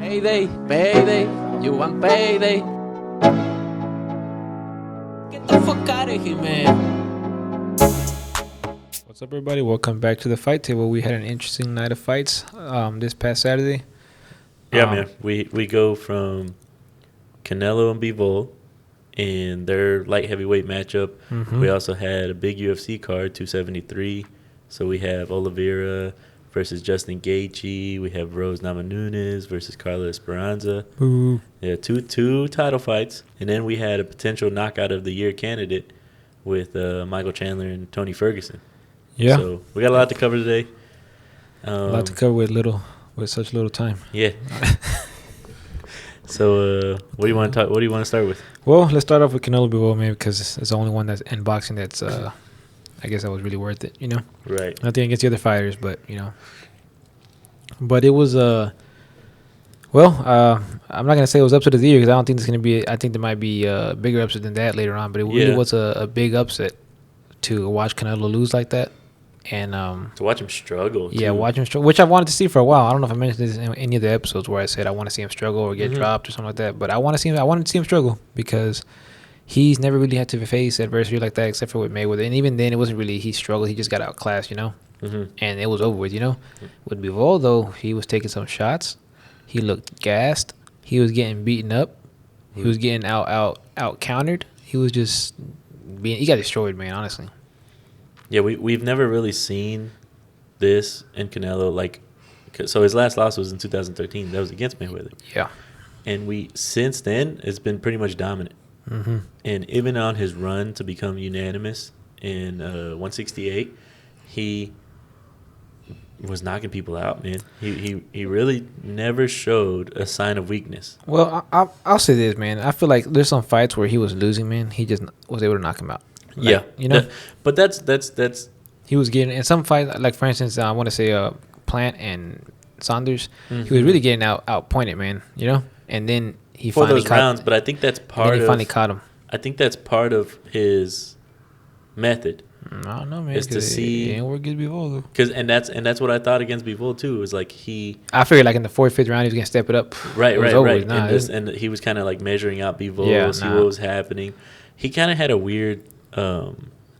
Payday, payday, you want payday. Get the fuck out of here, man. What's up, everybody? Welcome back to the fight table. We had an interesting night of fights this past Saturday. Yeah, man. We go from Canelo and Bivol in their light heavyweight matchup. Mm-hmm. We also had a big UFC card, 273. So we have Olivera versus Justin Gaethje. We have Rose Namajunas versus Carla Esperanza. Ooh. Yeah, two title fights. And then we had a potential knockout of the year candidate with Michael Chandler and Tony Ferguson. Yeah. So we got a lot to cover today. A lot to cover with such little time. Yeah. So what do you want to talk? What do you want to start with? Well, let's start off with Canelo Bivol, maybe, because it's the only one that's in boxing that's, I guess, that was really worth it. You know, Right. nothing against the other fighters, but you know. But it was I'm not gonna say it was upset of the year because I don't think it's gonna be. I think there might be a bigger upset than that later on. But it really was a big upset to watch Canelo lose like that. And to watch him struggle. Yeah, too. watch him struggle, which I've wanted to see for a while. I don't know if I mentioned this in any of the episodes where I said I want to see him struggle or get dropped or something like that. But I wanted to see him struggle because he's never really had to face adversity like that except for with Mayweather. And even then, it wasn't really he struggled. He just got outclassed, you know. And it was over with, you know. With Bivol, though, he was taking some shots. He looked gassed. He was getting beaten up. He was getting out countered. He was just he got destroyed, man, honestly. Yeah, we've never really seen this in Canelo. Like, so his last loss was in 2013. That was against Mayweather. Yeah. And since then, it's been pretty much dominant. Mm-hmm. And even on his run to become unanimous in 168, he was knocking people out, man. He really never showed a sign of weakness. Well, I'll say this, man. I feel like there's some fights where he was losing, man. He just was able to knock him out. Like, Yeah, you know. But that's He was getting in some fights, like for instance, I want to say Plant and Saunders. He was really getting outpointed, man. You know, and then he for finally those caught. rounds. But I think that's part of. Finally caught him. I think that's part of his method. I don't know, man. Is to see. It ain't work against Bivol, though. Cause and that's what I thut against Bivol too. Was like I figured like in the 4th, 5th round he was gonna step it up. Right. Nah, and he was kind of like measuring out Bivol, see what was happening. He kind of had a weird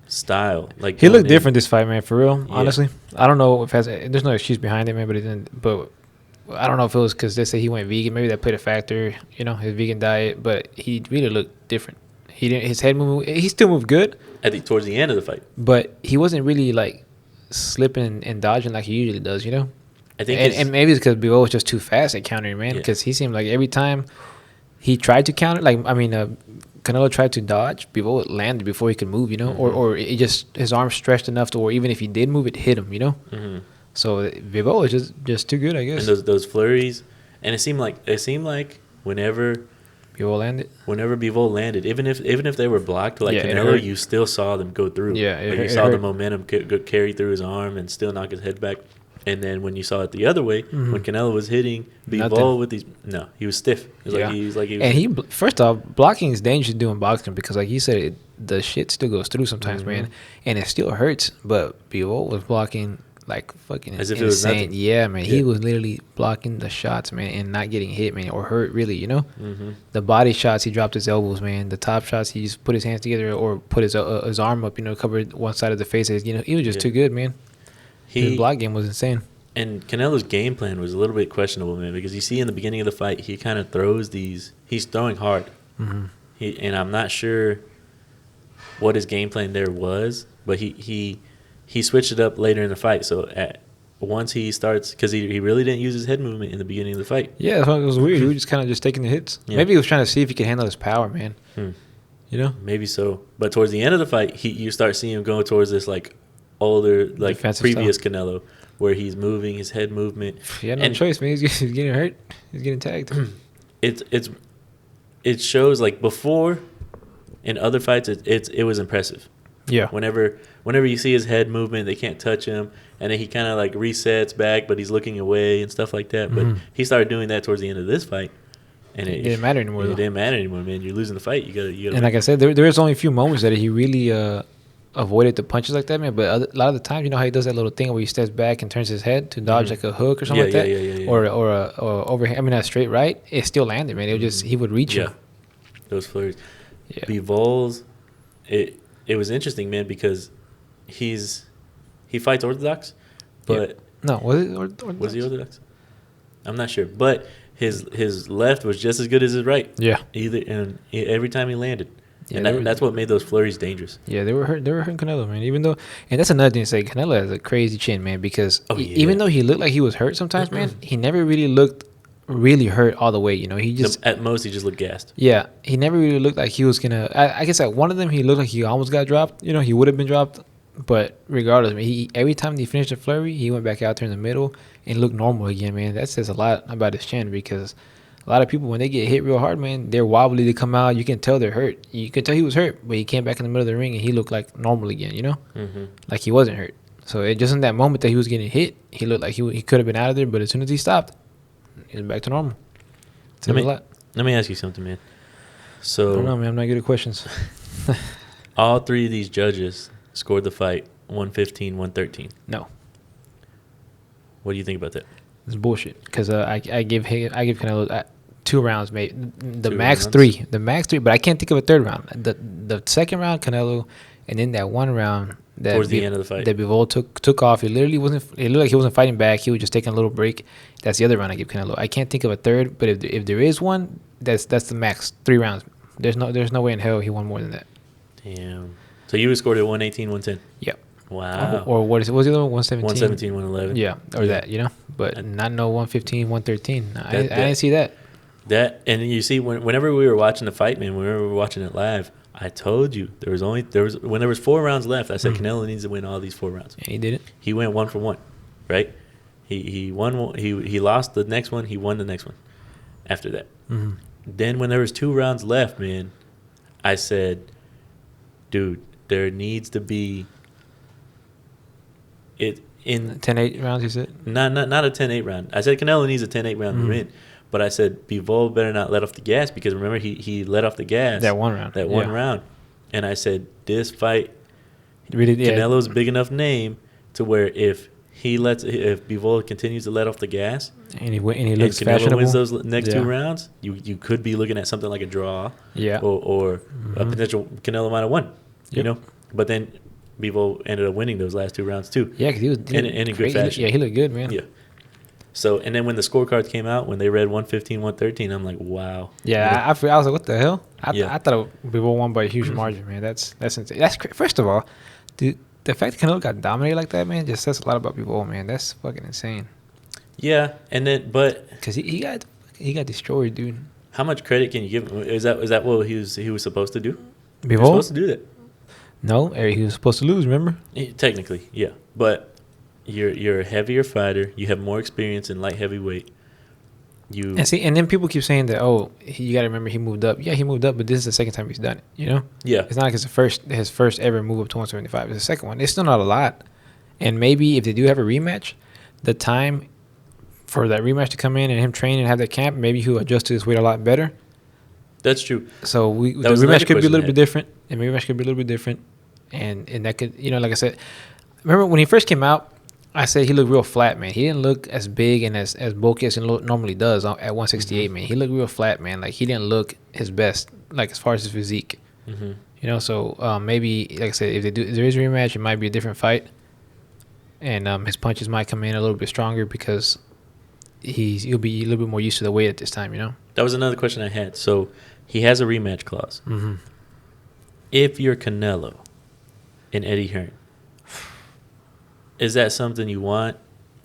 style. Like he looked different this fight, man. For real, Yeah. honestly, I don't know if there's no excuse behind it, man. But it didn't. But I don't know if it was because they say he went vegan. Maybe that played a factor. You know, his vegan diet. But he really looked different. He didn't. His head movement. He still moved good. I think towards the end of the fight. But he wasn't really like slipping and dodging like he usually does, you know. I think, and maybe it's because Bivol was just too fast at countering, man. Because he seemed like every time he tried to counter, Canelo tried to dodge, Bivol landed before he could move, you know, or it just his arm stretched enough to where even if he did move, it hit him, you know. So Bivol was just too good, I guess. And those flurries, and it seemed like whenever Bivol landed, even if they were blocked like Canelo, you still saw them go through. Yeah, you saw the momentum carry through his arm and still knock his head back. And then when you saw it the other way, when Canelo was hitting Bivol with these, he was stiff. First off, blocking is dangerous doing boxing because, like you said, the shit still goes through sometimes, man, and it still hurts. But Bivol was blocking like fucking as if insane. it was nothing. Yeah, man, he was literally blocking the shots, man, and not getting hit, man, or hurt really, you know. The body shots, he dropped his elbows, man. The top shots, he just put his hands together or put his arm up, you know, covered one side of the face. You know, he was just too good, man. His block game was insane. And Canelo's game plan was a little bit questionable, man, because you see in the beginning of the fight, he kind of throws these. He's throwing hard. And I'm not sure what his game plan there was, but he switched it up later in the fight. So once he starts, because he really didn't use his head movement in the beginning of the fight. Yeah, it was weird. He was just kind of just taking the hits. Yeah. Maybe he was trying to see if he could handle his power, man. You know? Maybe so. But towards the end of the fight, you start seeing him going towards this, like, older, like, defensive previous style. Canelo, where he's moving his head movement. He had no choice, man. He's getting hurt. He's getting tagged. It shows, like, before in other fights, it was impressive. Yeah. Whenever you see his head movement, they can't touch him, and then he kind of like resets back, but he's looking away and stuff like that. But he started doing that towards the end of this fight, and it didn't matter anymore. It didn't matter anymore, man. You're losing the fight. You got. And like I said, there was only a few moments that he really avoided the punches like that, man. But a lot of the times, you know how he does that little thing where he steps back and turns his head to dodge like a hook or something like that, or overhand. I mean, a straight right. It still landed, man. It was just he would reach him. Those flurries. Yeah. Bivol, it was interesting, man, because he fights orthodox, but no, was it orthodox? Was he orthodox? I'm not sure, but his left was just as good as his right. Yeah. And every time he landed. Yeah, and that's what made those flurries dangerous. Yeah, they were hurting Canelo, man. Even though, and that's another thing to say, Canelo has a crazy chin, man. Because even though he looked like he was hurt sometimes, man, he never really looked really hurt all the way. You know, he just at most he just looked gassed. Yeah, he never really looked like he was gonna. I guess at one of them he looked like he almost got dropped. You know, he would have been dropped, but regardless, man, he every time he finished the flurry, he went back out there in the middle and looked normal again, man. That says a lot about his chin because. A lot of people, when they get hit real hard, man, they're wobbly to come out. You can tell they're hurt. You can tell he was hurt, but he came back in the middle of the ring and he looked like normal again, you know? Like he wasn't hurt. So it just in that moment that he was getting hit, he looked like he could have been out of there, but as soon as he stopped, he was back to normal. Let me ask you something, man. So I don't know, man. I'm not good at questions. all three of these judges scored the fight 115, 113. No. What do you think about that? It's bullshit because I give Canelo 2 rounds, mate. The Two max rounds? the max 3. But I can't think of a third round. The second round, Canelo, and then that one round that Towards the end of the fight, that Bivol took off. It literally wasn't. It looked like he wasn't fighting back. He was just taking a little break. That's the other round I give Canelo. I can't think of a third, but if there is one, that's the max 3 rounds. There's no way in hell he won more than that. Damn. So you would scored at 118, 110. Yep. Wow. Or what is it? What's the other one? 117. 117, 111. Yeah, or that, you know. But not no 115, 113. I didn't see that. That, and you see, whenever we were watching the fight, man, whenever we were watching it live, I told you when there was 4 rounds left, I said Canelo needs to win all these 4 rounds. And he did it. He went 1 for 1, right? He won. He lost the next one. He won the next one. After that, then when there was 2 rounds left, man, I said, dude, there needs to be it in 10-8 rounds. You said not a 10-8 round. I said Canelo needs a 10-8 round to win. But I said Bivol better not let off the gas because remember he let off the gas that one round. One round, and I said this fight, really, Canelo's a big enough name to where if Bivol continues to let off the gas and he looks Canelo fashionable, wins those next 2 rounds, you could be looking at something like a draw, or a potential Canelo might have won, you know. But then Bivol ended up winning those last 2 rounds too. Yeah, because he was in a good fashion. He looked good, man. Yeah. So, and then when the scorecards came out, when they read 115, 113, I'm like, wow. Yeah, I was like, what the hell? I thought Bivol won by a huge margin, man. That's insane. First of all, dude, the fact that Canelo got dominated like that, man, just says a lot about Bivol, man. That's fucking insane. Yeah, and then because he got destroyed, dude. How much credit can you give him? Is that what he was supposed to do? Bivol? He was supposed to do that. No, he was supposed to lose. Remember? Technically, yeah, but. You're a heavier fighter. You have more experience in light heavyweight. And then people keep saying that, you got to remember he moved up. Yeah, he moved up, but this is the second time he's done it. You know? Yeah. It's not like it's his first ever move up to 175. It's the second one. It's still not a lot. And maybe if they do have a rematch, the time for that rematch to come in and him train and have that camp, maybe he'll adjust to his weight a lot better. That's true. So the rematch could be a little bit different. And the rematch could be a little bit different. And that could, like I said, remember when he first came out, I said he looked real flat, man. He didn't look as big and as bulky as he normally does at 168, man. He looked real flat, man. Like, he didn't look his best, like, as far as his physique. You know, so maybe, like I said, if there is a rematch, it might be a different fight. And his punches might come in a little bit stronger because he'll be a little bit more used to the weight at this time, you know? That was another question I had. So, he has a rematch clause. If you're Canelo and Eddie Hearn, is that something you want?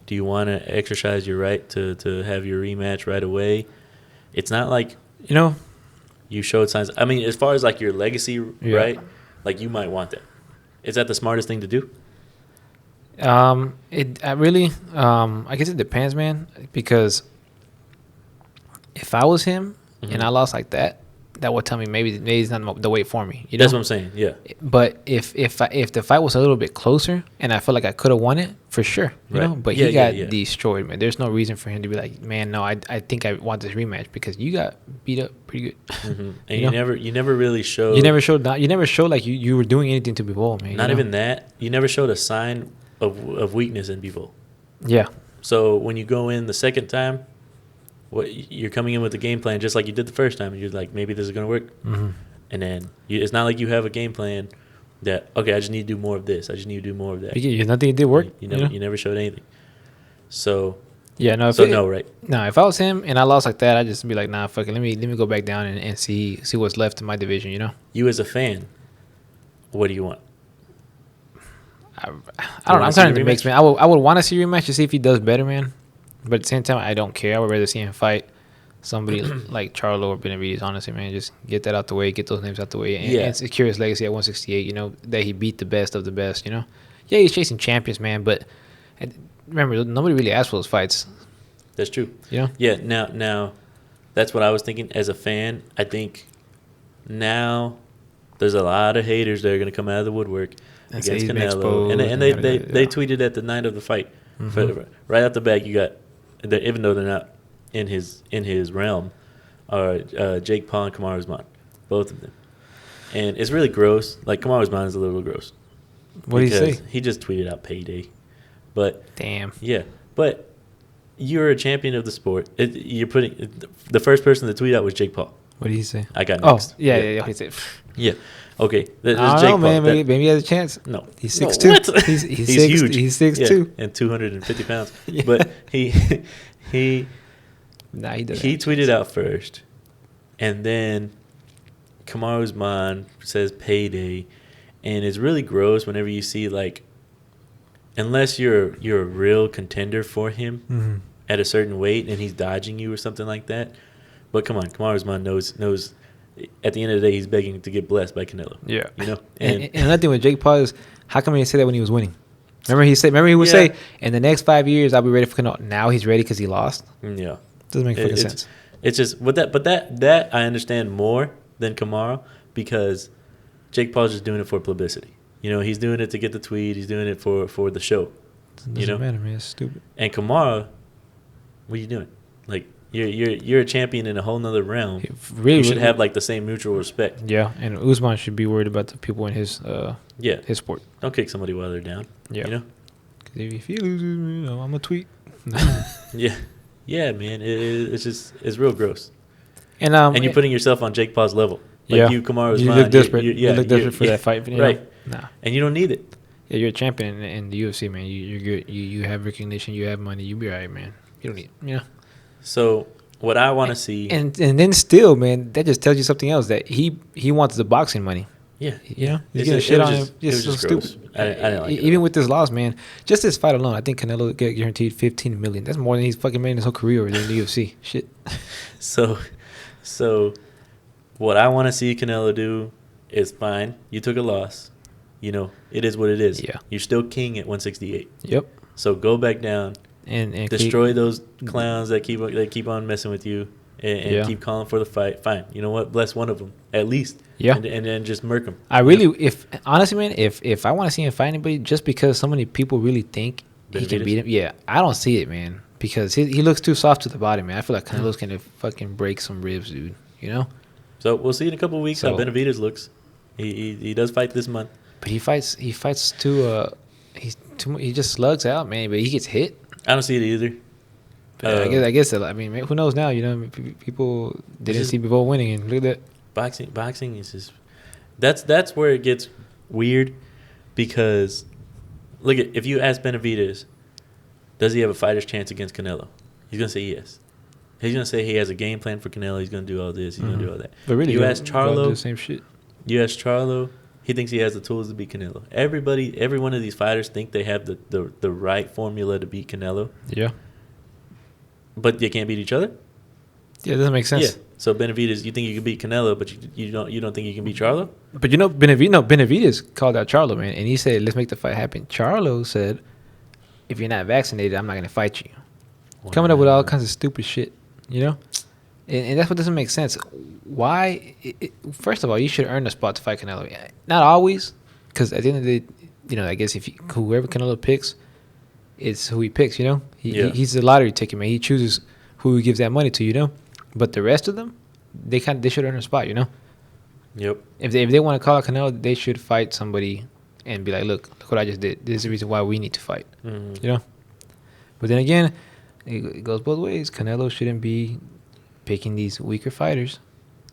Do you want to exercise your right to have your rematch right away? It's not like, you showed signs. I mean, as far as like your legacy, right? Like, you might want that. Is that the smartest thing to do? I guess it depends, man. Because if I was him and I lost like that, that would tell me maybe it's not the weight for me. You know? That's what I'm saying. Yeah. But if the fight was a little bit closer and I feel like I could have won it for sure, you Right. know. But Yeah, he got yeah. destroyed, man. There's no reason for him to be like, man, no, I think I want this rematch because you got beat up pretty good. And You know? you never really showed. You never showed like you were doing anything to Bivol, man. Not you know? even that. You never showed a sign of weakness in Bivol. Yeah. So when you go in the second time, you're coming in with a game plan just like you did the first time. And you're like, maybe this is gonna work. Mm-hmm. And then it's not like you have a game plan that, okay, I just need to do more of this. I just need to do more of that. Nothing did work. You know? never showed anything. So Yeah, no. right? No, if I was him and I lost like that, I'd just be like, nah, fuck it. Let me go back down and see what's left in my division. You know. You as a fan, what do you want? I don't know. I'm kind of the mix, man. I would want to see a rematch to see if he does better, man. But at the same time, I don't care. I would rather see him fight somebody like Charlo or Benavidez, honestly, man. Just get that out the way, get those names out the way, and secure his legacy at 168. You know that he beat the best of the best. You know, yeah, he's chasing champions, man. But remember, nobody really asked for those fights. That's true. You know? Yeah. Now, that's what I was thinking as a fan. I think now there's a lot of haters that are going to come out of the woodwork against Canelo, and they tweeted at the night of the fight. Right out the back, you got, even though they're not in his realm, are Jake Paul and Kamaru Usman, both of them, and it's really gross. Like Kamaru Usman is a little gross. What did he say? He just tweeted out payday, but damn, yeah, but you're a champion of the sport. You're putting the first person to tweet out was Jake Paul. What did he say? I got next. Oh, yeah. He said, yeah. Okay. I don't know, man. Maybe he has a chance. No. He's 6'2". What? He's huge. He's 6'2". And 250 pounds. Yeah. But he nah, he doesn't. he tweeted out first, and then Kamaru Usman says payday, and it's really gross whenever you see, like, unless you're a real contender for him at a certain weight and he's dodging you or something like that. But come on, Kamaru Usman knows at the end of the day he's begging to get blessed by Canelo. Yeah. You know? And another thing with Jake Paul is, how come he didn't say that when he was winning? Remember he would say, in the next 5 years I'll be ready for Canelo. Now he's ready because he lost. Yeah. Doesn't make fucking sense. It's just but that I understand more than Kamaru, because Jake Paul's just doing it for publicity. You know, he's doing it to get the tweet. He's doing it for the show. Doesn't matter, man. It's stupid. And Kamaru, what are you doing? Like, you're a champion in a whole nother realm. You should have like the same mutual respect. Yeah, and Usman should be worried about the people in his his sport. Don't kick somebody while they're down. Yeah, you know. Because if he loses, you know, I'm a tweet. Yeah, man. It's real gross. And you're putting yourself on Jake Paul's level. Like yeah, you, Kamaru Usman. You look desperate. You look desperate for that fight, right? Nah, and you don't need it. Yeah, you're a champion in the UFC, man. You're good. You have recognition. You have money. You be all right, man. You don't need, So what I want to see, and then still, man, that just tells you something else, that he wants the boxing money. Yeah, he's getting shit on him. Just so stupid. I didn't like it. Even with this loss, man, just this fight alone, I think Canelo will get guaranteed $15 million. That's more than he's fucking made in his whole career in the UFC. Shit. So what I want to see Canelo do is, fine, you took a loss. You know, it is what it is. Yeah. You're still king at 168. Yep. So go back down and destroy those clowns that keep on messing with you and keep calling for the fight. Fine. You know what? Bless one of them at least. Yeah. And then just murk them. Honestly, man, if I want to see him fight anybody, just because so many people really think he can beat him, yeah, I don't see it, man. Because he looks too soft to the body, man. I feel like Canelo's gonna fucking break some ribs, dude. You know. So we'll see in a couple of weeks how Benavidez looks. He does fight this month. But he fights too. He just slugs out, man. But he gets hit. I don't see it either. I guess. I mean, who knows now? You know, people didn't see Bivol winning, and look at that. Boxing is just that's where it gets weird, because look at, if you ask Benavidez, does he have a fighter's chance against Canelo? He's gonna say yes. He's gonna say he has a game plan for Canelo. He's gonna do all this. He's gonna do all that. But really, you ask Charlo, the same shit. You ask Charlo, he thinks he has the tools to beat Canelo. Every one of these fighters think they have the right formula to beat Canelo. Yeah. But they can't beat each other. Yeah, it doesn't make sense. Yeah. So Benavidez, you think you can beat Canelo, but you don't think you can beat Charlo? But you know, Benavidez called out Charlo, man, and he said, "Let's make the fight happen." Charlo said, "If you're not vaccinated, I'm not gonna fight you." Wow. Coming up with all kinds of stupid shit, you know. And that's what doesn't make sense. Why? First of all, you should earn a spot to fight Canelo. Not always, because at the end of the day, I guess if whoever Canelo picks, it's who he picks. He's the lottery ticket, man. He chooses who he gives that money to. But the rest of them, they should earn a spot. Yep. If they want to call out Canelo, they should fight somebody and be like, look what I just did. This is the reason why we need to fight. Mm-hmm. But then again, it goes both ways. Canelo shouldn't be picking these weaker fighters.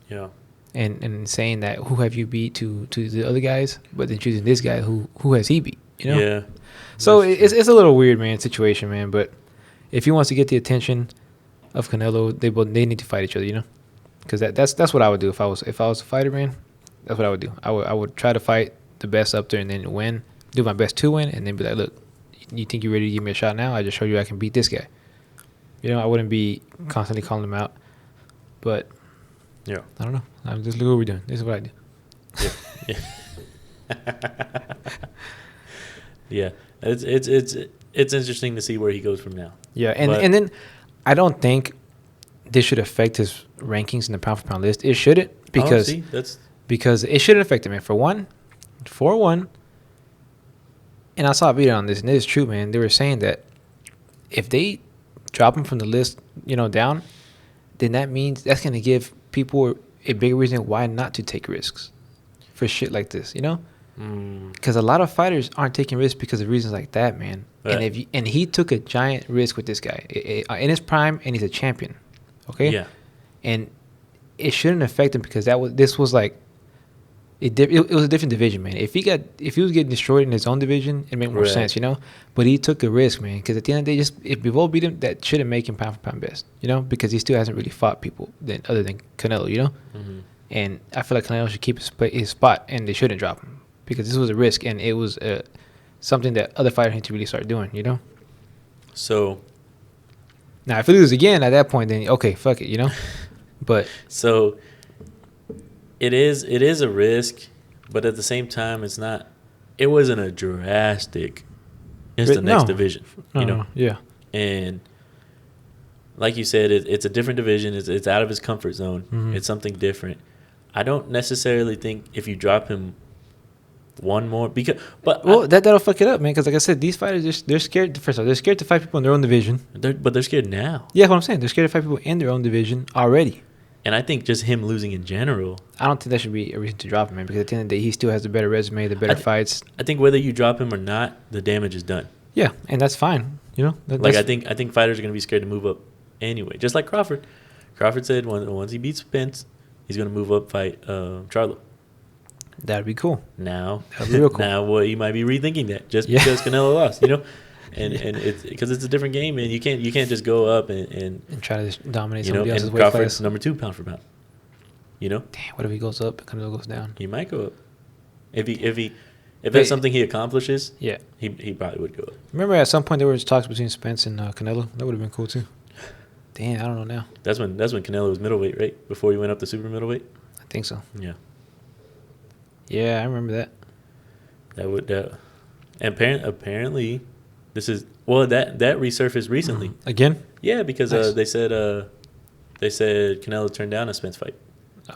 Yeah. And saying that who have you beat to the other guys, but then choosing this guy who has he beat, Yeah. So it's a little weird, man, situation, man. But if he wants to get the attention of Canelo, they need to fight each other, because that's what I would do if I was a fighter, man. That's what I would do. I would try to fight the best up there and then win, do my best to win, and then be like, look, you think you're ready to give me a shot now? I just showed you I can beat this guy. I wouldn't be constantly calling him out, but. Yeah. I don't know. I'm just look what we're doing. This is what I do. Yeah. It's interesting to see where he goes from now. Yeah, and then I don't think this should affect his rankings in the pound for pound list. It shouldn't because it shouldn't affect him, man. For one, 4-1. And I saw a video on this, and it is true, man. They were saying that if they drop him from the list, down, then that means that's going to give people a bigger reason why not to take risks for shit like this, because a lot of fighters aren't taking risks because of reasons like that, man. Right. And he took a giant risk with this guy in his prime, and he's a champion. Okay. Yeah. And it shouldn't affect him because this was like it was a different division, man. If he was getting destroyed in his own division, it made more sense, But he took a risk, man, because at the end of the day, if Bivol beat him, that shouldn't make him pound for pound best, because he still hasn't really fought people other than Canelo, Mm-hmm. And I feel like Canelo should keep his spot, and they shouldn't drop him because this was a risk, and it was something that other fighters need to really start doing, So now if he loses again at that point, then okay, fuck it, But so. It is a risk, but at the same time, it's not. It wasn't a drastic. It's the next division, Yeah. And like you said, it's a different division. It's out of his comfort zone. Mm-hmm. It's something different. I don't necessarily think if you drop him one more that'll fuck it up, man. Because like I said, these fighters they're scared. First of all, they're scared to fight people in their own division. But they're scared now. Yeah, what I'm saying. They're scared to fight people in their own division already. And I think just him losing in general. I don't think that should be a reason to drop him, man, because at the end of the day, he still has the better resume, the better fights. I think whether you drop him or not, the damage is done. Yeah, and that's fine. I think fighters are going to be scared to move up anyway. Just like Crawford. Crawford said once he beats Spence, he's going to move up, fight Charlo. That'd be cool. Now, that'd be real cool. Now, you might be rethinking that just because Canelo lost, And it's because it's a different game, man. You can't just go up and try to just dominate somebody else's weight Crawford's class. number 2 pound for pound. Damn, what if he goes up and Canelo goes down? He might go up. If that's something he accomplishes, yeah, he probably would go up. Remember at some point there was talks between Spence and Canelo? That would have been cool too. Damn, I don't know now. That's when Canelo was middleweight, right? Before he went up to super middleweight. I think so. Yeah. Yeah, I remember that. And apparently, this is that resurfaced recently again. Yeah, because nice. they said Canelo turned down a Spence fight.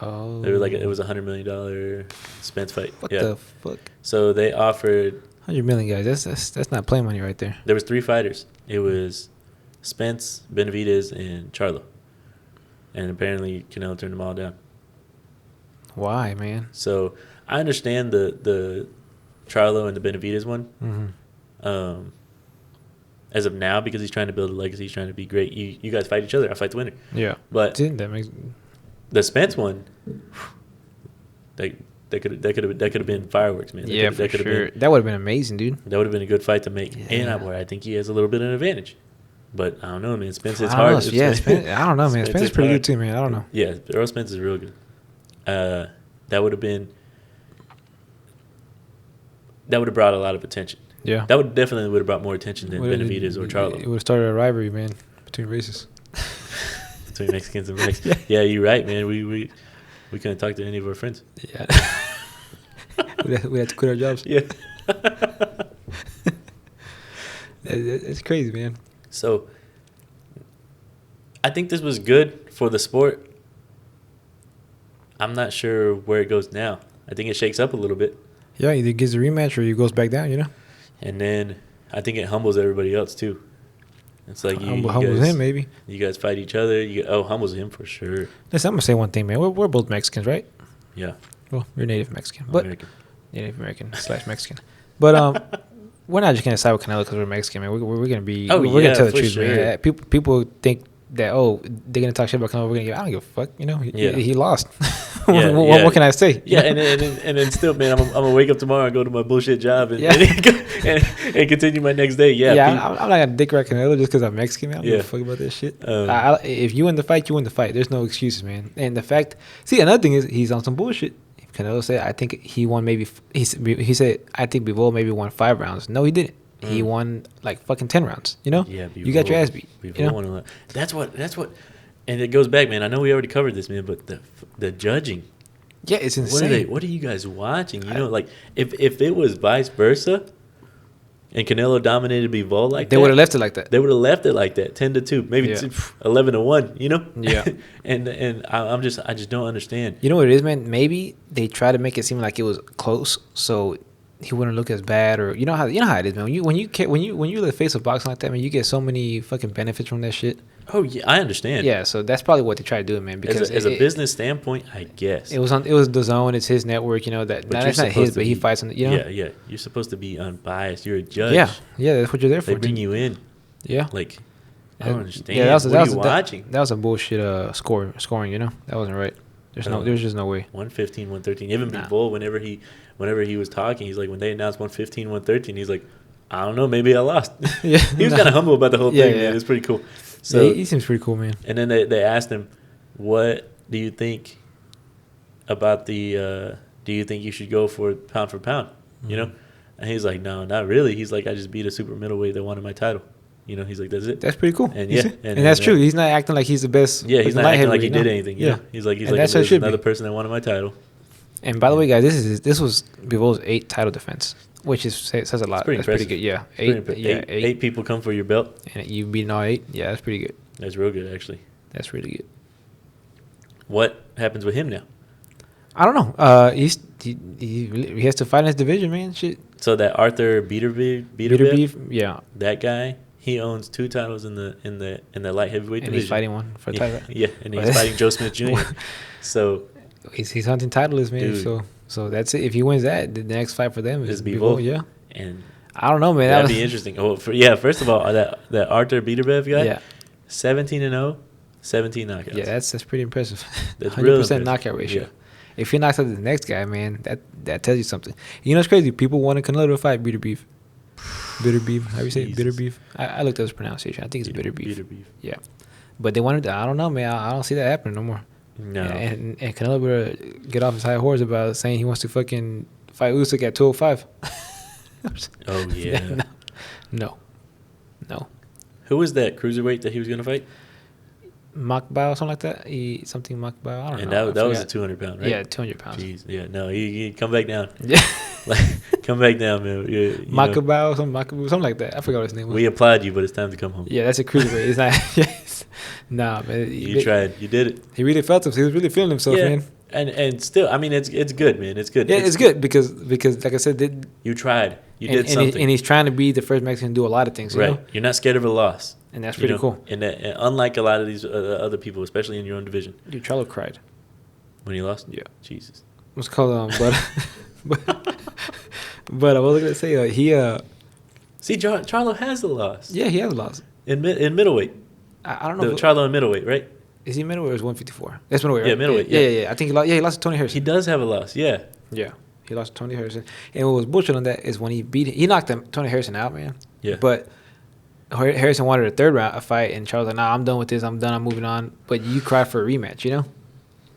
Oh, they were like it was $100 million Spence fight. What the fuck? So they offered $100 million, guys. That's not play money right there. There was 3 fighters. It was Spence, Benavidez, and Charlo. And apparently Canelo turned them all down. Why, man? So I understand the Charlo and the Benavidez one. Mm-hmm. As of now, because he's trying to build a legacy, he's trying to be great. You guys fight each other. I fight the winner. Yeah, but that makes the Spence one. That could have been fireworks, man. For sure. That would have been amazing, dude. That would have been a good fight to make. Yeah. And I think he has a little bit of an advantage. But I don't know, man. Spence is hard. I don't know, man. Spence is pretty good too, man. I don't know. Yeah, Earl Spence is real good. That would have brought a lot of attention. Yeah. That would have brought more attention than Benavidez or Charlo. It would have started a rivalry, man, between races. Between Mexicans and Mexicans. Yeah, you're right, man. We couldn't talk to any of our friends. Yeah. we had to quit our jobs. Yeah. It's crazy, man. So I think this was good for the sport. I'm not sure where it goes now. I think it shakes up a little bit. Yeah, either gets a rematch or he goes back down. You know, And then I think it humbles everybody else too. It's like you humbles guys, him maybe. You guys fight each other. Humbles him for sure. Listen, I'm gonna say one thing, man. We're both Mexicans, right? Yeah. Well, you're Native Mexican, but American. Native American / Mexican. But we're not just gonna side with Canelo because we're Mexican, man. We're gonna be. Oh, we're yeah, gonna tell the for truth, sure. man. People think that they're gonna talk shit about Canelo. We're gonna give. I don't give a fuck. You know, he lost. Yeah, what can I say? Yeah, and then still, man, I'm gonna wake up tomorrow and go to my bullshit job and, and continue my next day. Yeah, I'm not gonna dick ride Canelo just because I'm Mexican, man. I don't give Yeah. a fuck about this shit. If you win the fight, you win the fight. There's no excuses, man. And the fact, another thing is he's on some bullshit. Canelo said, I think he won maybe. He said, I think Bivol maybe won 5 rounds. No, he didn't. He won like fucking 10 rounds. You know? Yeah, you got your ass beat. You know? That's what. And it goes back, man. I know we already covered this, man, but the judging. Yeah, it's insane. What are you guys watching? You know, like if it was vice versa, and Canelo dominated Bivol like they would have left it like that. They would have left it like that, 10-2, maybe 11-1. You know? Yeah. and I just don't understand. You know what it is, man? Maybe they try to make it seem like it was close, so he wouldn't look as bad, or you know how it is, man. When you're the face of boxing like that, man, you get so many fucking benefits from that shit. Oh yeah, I understand. Yeah, so that's probably what they try to do, man. Because as a business standpoint, I guess it was the zone. It's his network, you know. That's not his, but he fights on it. You know. Yeah. You're supposed to be unbiased. You're a judge. Yeah, that's what you're there for. They bring you in. Yeah. Like, I don't understand. Yeah, what are you watching? That was a bullshit scoring. You know, that wasn't right. There's just no way. 115, 113. Even Bivol, whenever he was talking, he's like, when they announced 115, 113, he's like, I don't know, maybe I lost. Yeah, he was kind of humble about the whole thing, man. It's pretty cool. So yeah, he seems pretty cool, man. And then they asked him, what do you think about do you think you should go for pound? You know? And he's like, no, not really. He's like, I just beat a super middleweight that wanted my title. You know, he's like, that's it. That's pretty cool. And and that's true. He's not acting like he's the best. Yeah, he's not acting like he did anything. Yeah, he's like that's there's another person that wanted my title. And by the way, guys, this was Bivol's 8th title defense, which says a lot. That's pretty good. Yeah, 8 people come for your belt, and you beating all 8. Yeah, that's pretty good. That's real good, actually. That's really good. What happens with him now? I don't know. He has to fight in his division, man. Shit. So that Arthur Beterbiev, yeah, that guy, he owns 2 titles in the light heavyweight division. And he's fighting one for a title. Yeah, and he's fighting Joe Smith Jr. So he's hunting titles, man. Dude. So that's it. If he wins that, the next fight for them is Bivol. Yeah, and I don't know, man. That'd be interesting. Oh, first of all, that Arthur Beterbiev guy, 17-0, 17 knockouts. Yeah, that's pretty impressive. That's 100% knockout ratio. Yeah. If he knocks out the next guy, man, that tells you something. You know, it's crazy. People wanted Canelo to fight Beterbiev. How do you say it? Beterbiev? I looked at his pronunciation. I think it's Beterbiev. Yeah. But they wanted to, I don't know, man. I don't see that happening no more. No. And Canelo better get off his high horse about saying he wants to fucking fight Usyk at 205. Oh, yeah. No. Who was that cruiserweight that he was going to fight? Makbao, something like that. Makbao. I don't know. And that was a 200-pound, right? Yeah, 200 pounds. Jeez. Yeah, no, he come back down. Yeah. Come back down, man. Makbao, something like that. I forgot what his name was. We applaud you, but it's time to come home. Yeah, that's a cruiserweight. It's not. Yes. Nah, man. You tried. You did it. He really felt himself. He was really feeling himself, man. And still, I mean, it's good, man. It's good. Yeah, it's good because like I said, you tried. You did something. And he's trying to be the first Mexican to do a lot of things. Right. You know? You're not scared of a loss. And that's pretty cool. And unlike a lot of these other people, especially in your own division. Dude, Charlo cried when he lost. Yeah. Jesus. What's called but I was gonna say see, Charlo has the loss. Yeah, he has a loss in middleweight. I don't know. Charlo in middleweight, right? Is he middleweight or is 154? That's middleweight, right? Yeah, middleweight. Yeah. I think he lost. Yeah, he lost to Tony Harrison. He does have a loss. Yeah. Yeah, he lost to Tony Harrison. And what was bullshit on that is when he knocked Tony Harrison out, man. Yeah. But Harrison wanted a third round fight, and Charles was like, "Nah, I'm done with this. I'm done. I'm moving on." But you cried for a rematch, you know?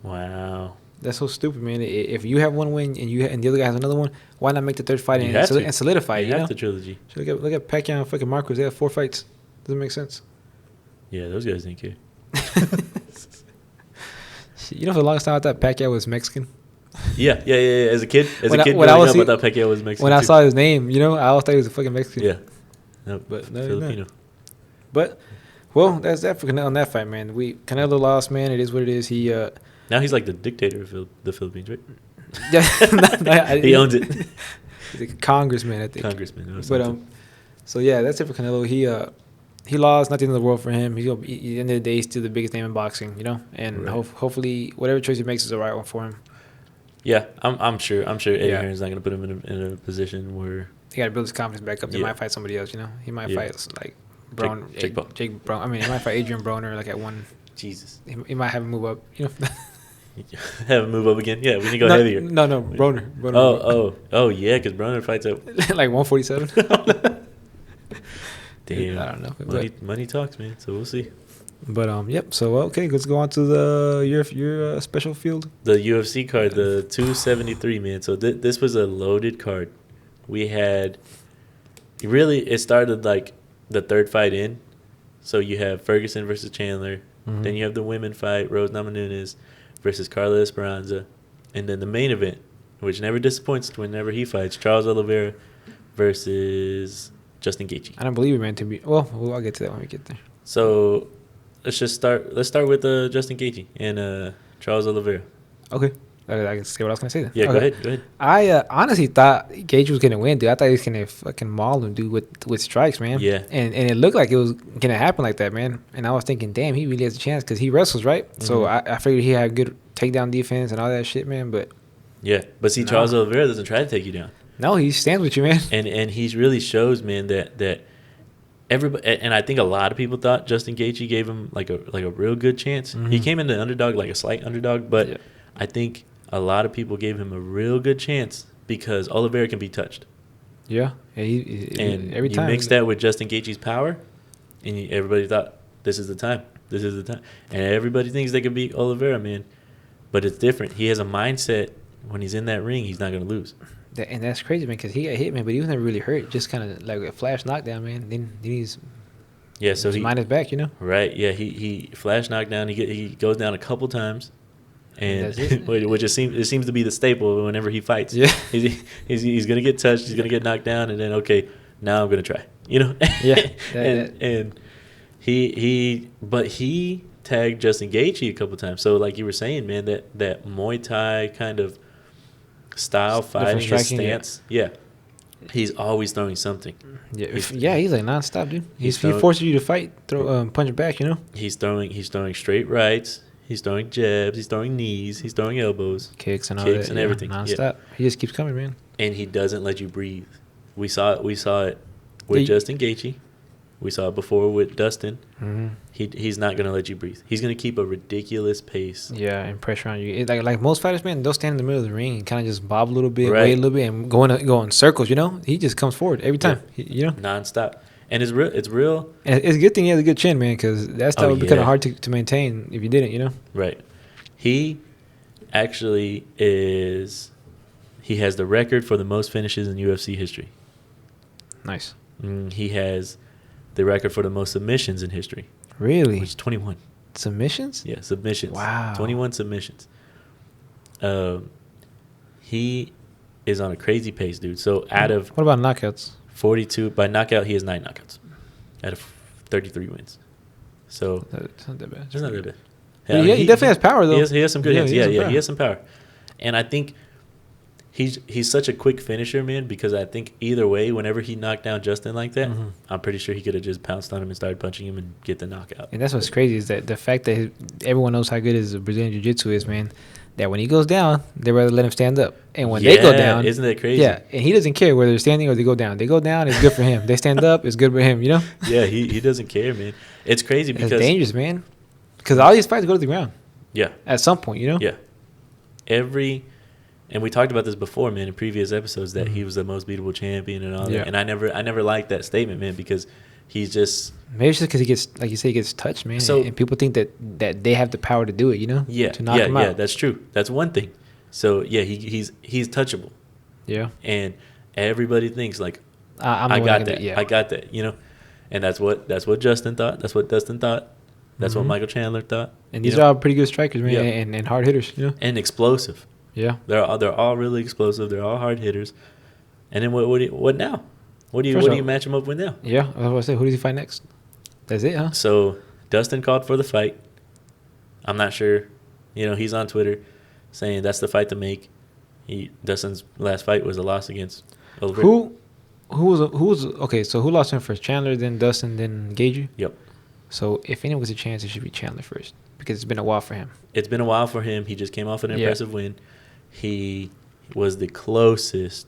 Wow. That's so stupid, man. If you have one win and the other guy has another one, why not make the third fight and solidify it? You have the trilogy. So look at Pacquiao and fucking Marcos. They have 4 fights. Doesn't make sense. Yeah, those guys didn't care. You know, for the longest time I thought Pacquiao was Mexican. Yeah. As a kid, when I thought Pacquiao was Mexican. When I saw his name, you know, I always thought he was a fucking Mexican. Yeah. No, but no, Filipino. But well, that's that for Canelo on that fight, man. Canelo lost, man. It is what it is. Now he's like the dictator of the Philippines, right? Yeah, He owns it. He's a congressman, I think. Congressman. Or But something. so yeah, that's it for Canelo. He lost. Not the end of the world for him. At the end of the day, he's still the biggest name in boxing, you know. And Right. hopefully, whatever choice he makes is the right one for him. Yeah, I'm sure Eddie Yeah. Hearn's not going to put him in a position where He got to build his confidence back up. He Yeah. might fight somebody else, you know. He might Yeah. fight like Brown, Jake Paul. Jake Brown. I mean, he might fight Adrian Broner like at one. Jesus. He might have him move up, you know. Have him move up again. Yeah, we need to go no, heavier. No, Broner. Oh, yeah, because Broner fights at like 147. damn. I don't know. Money talks, man. So we'll see. But yep. So okay, let's go on to your special field. The UFC card, the 273, man. So this was a loaded card. We had it started like the third fight in. So you have Ferguson versus Chandler. Mhm. Then you have the women fight, Rose Namajunas versus Carla Esperanza. And then the main event, which never disappoints whenever he fights, Charles Oliveira versus Justin Gaethje. I don't believe it, man. Well, I'll get to that when we get there. So let's start with Justin Gaethje and Charles Oliveira. Okay. I can say what I was gonna say then. Yeah, Okay. go ahead. I honestly thought Gage was gonna win, dude. I thought he was gonna fucking maul him, dude, with strikes, man. Yeah. And it looked like it was gonna happen like that, man. And I was thinking, damn, he really has a chance because he wrestles, right? So Mhm. I figured he had good takedown defense and all that shit, man. But Yeah, but see, No. Charles Oliveira doesn't try to take you down, no, he stands with you, man. and he really shows, man, that everybody, and I think a lot of people thought Justin Gaethje gave him like a real good chance. He Mhm. came in the underdog, like a slight underdog, but Yeah. I think a lot of people gave him a real good chance because Oliveira can be touched, Yeah. and every time you mix that with Justin Gaethje's power, and everybody thought this is the time, and everybody thinks they can beat Oliveira, man, but it's different. He has a mindset when he's in that ring, he's not gonna lose. And that's crazy, man, because he got hit, man, but he was never really hurt. Just kind of like a flash knockdown, man. Then he's Yeah, so his he mind is back, you know. right, yeah, he flash knockdown. He goes down a couple times, and That's it. which it seems to be the staple whenever he fights. Yeah. he's gonna get touched, he's gonna get knocked down, and then okay, now I'm gonna try, you know. Yeah, and he tagged Justin Gaethje a couple times. So like you were saying, man, that Muay Thai kind of style fighting, his striking, yeah. stance, yeah. He's always throwing something. Yeah, He's- he's like nonstop, dude. He throwing- forces you to fight, punch back, you know. He's throwing straight rights. He's throwing jabs. He's throwing knees. He's throwing elbows, Kicks and all Kicks that, and everything, yeah. nonstop. He just keeps coming, man. and he doesn't let you breathe. We saw it with Yeah, Justin Gaethje. We saw it before with Dustin. Mm-hmm. He's not gonna let you breathe. He's gonna keep a ridiculous pace. Yeah, and pressure on you. Like most fighters, man, they'll stand in the middle of the ring and kind of just bob a little bit, Right. wait a little bit, and go in circles. You know, he just comes forward every time. You know, Nonstop, and it's real. and it's a good thing he has a good chin, man, because that stuff would be kind yeah. of hard to maintain if you didn't. You know. Right. He actually is. He has the record for the most finishes in UFC history. Nice. He has the record for the most submissions in history, Really? which is 21. Submissions? Yeah, submissions. Wow. 21 submissions. He is on a crazy pace, dude. So out of What about knockouts? 42, by knockout, he has 9 knockouts out of 33 wins. So It's not that bad. it's not that bad. But he definitely has power, though. He has some good hits. he has some Yeah, power. he has some power. And I think he's such a quick finisher, man, because I think either way, whenever he knocked down Justin like that, Mhm. I'm pretty sure he could have just pounced on him and started punching him and get the knockout. And that's what's crazy is that the fact that everyone knows how good his Brazilian Jiu-Jitsu is, man. That when he goes down, they rather let him stand up, and when they go down, isn't that crazy? yeah, and he doesn't care whether they're standing or they go down. They go down, it's good for him. They stand up, it's good for him. You know, Yeah, he doesn't care, man. It's crazy it's because dangerous, man. Because all these fights go to the ground yeah, at some point. You know, yeah. And we talked about this before, man, in previous episodes that he was the most beatable champion and all Yeah. that. And I never liked that statement, man, because he's just maybe it's just because he gets, like you say, he gets touched, man. So- and people think that they have the power to do it. You know, to knock him out. that's true. That's one thing. So yeah, he's touchable, Yeah, and everybody thinks like I'm I the one got gonna- that. Yeah, I got that. You know, and that's what Justin thought. That's what Dustin thought. That's what Mhm. Michael Chandler thought. and you these know? are all pretty good strikers, man, Yeah. and hard hitters. You know, And explosive. yeah. They're all really explosive. They're all hard hitters. And then what now? What do First you off- match them up with now? Yeah, I was about to say, who does he fight next? That's it, huh? So Dustin called for the fight. I'm not sure You know, he's on Twitter saying that's the fight to make. Dustin's last fight was a loss against Olivera. Who was okay? So who lost him first? Chandler, then Dustin, then Gagey. Yep. So if anyone was a chance, it should be Chandler first because it's been a while for him. It's been a while for him. He just came off an impressive win. He was the closest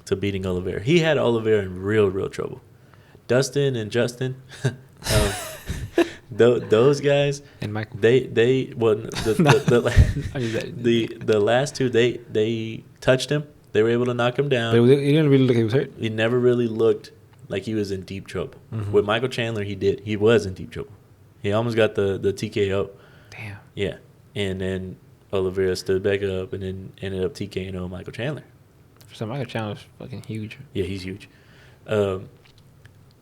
to beating Olivera. He had Olivera in real trouble. Dustin and Justin, those guys, And Michael, the last two they touched him. They were able to knock him down. but he didn't really look like he was hurt. He never really looked like he was in deep trouble. With Michael Chandler, he did. He was in deep trouble. He almost got the TKO. Damn. Yeah, and then Olivera stood back up and then ended up TKOing Michael Chandler. So Michael Chandler's fucking huge. Yeah, he's huge.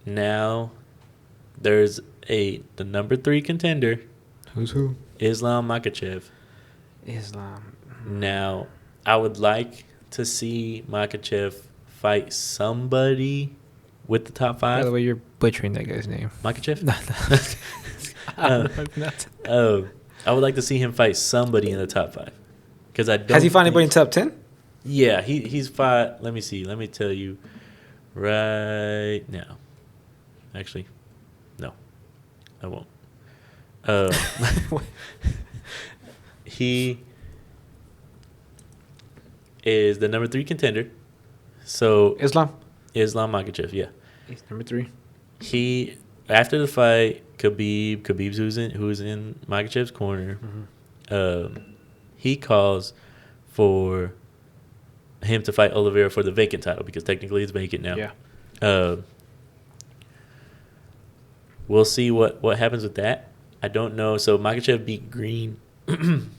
Now there's the number 3 contender, Who's who? Islam Makhachev. Islam. Now, I would like to see Makhachev fight somebody with the top By the 5. way, you're butchering that guy's name. Makhachev? Not. I would like to see him fight somebody in the top 5. Because I don't. Has he fought anybody in top 10? Yeah, he's fought. Let me see. Let me tell you right now. Actually, no, I won't. He is the number 3 contender. So Islam Makhachev, yeah. He's number 3. He after the fight, Khabib's who's in Makhachev's corner. He calls for him to fight Olivera for the vacant title because technically it's vacant now. Yeah. We'll see what happens with that. I don't know. So Makhachev beat Green in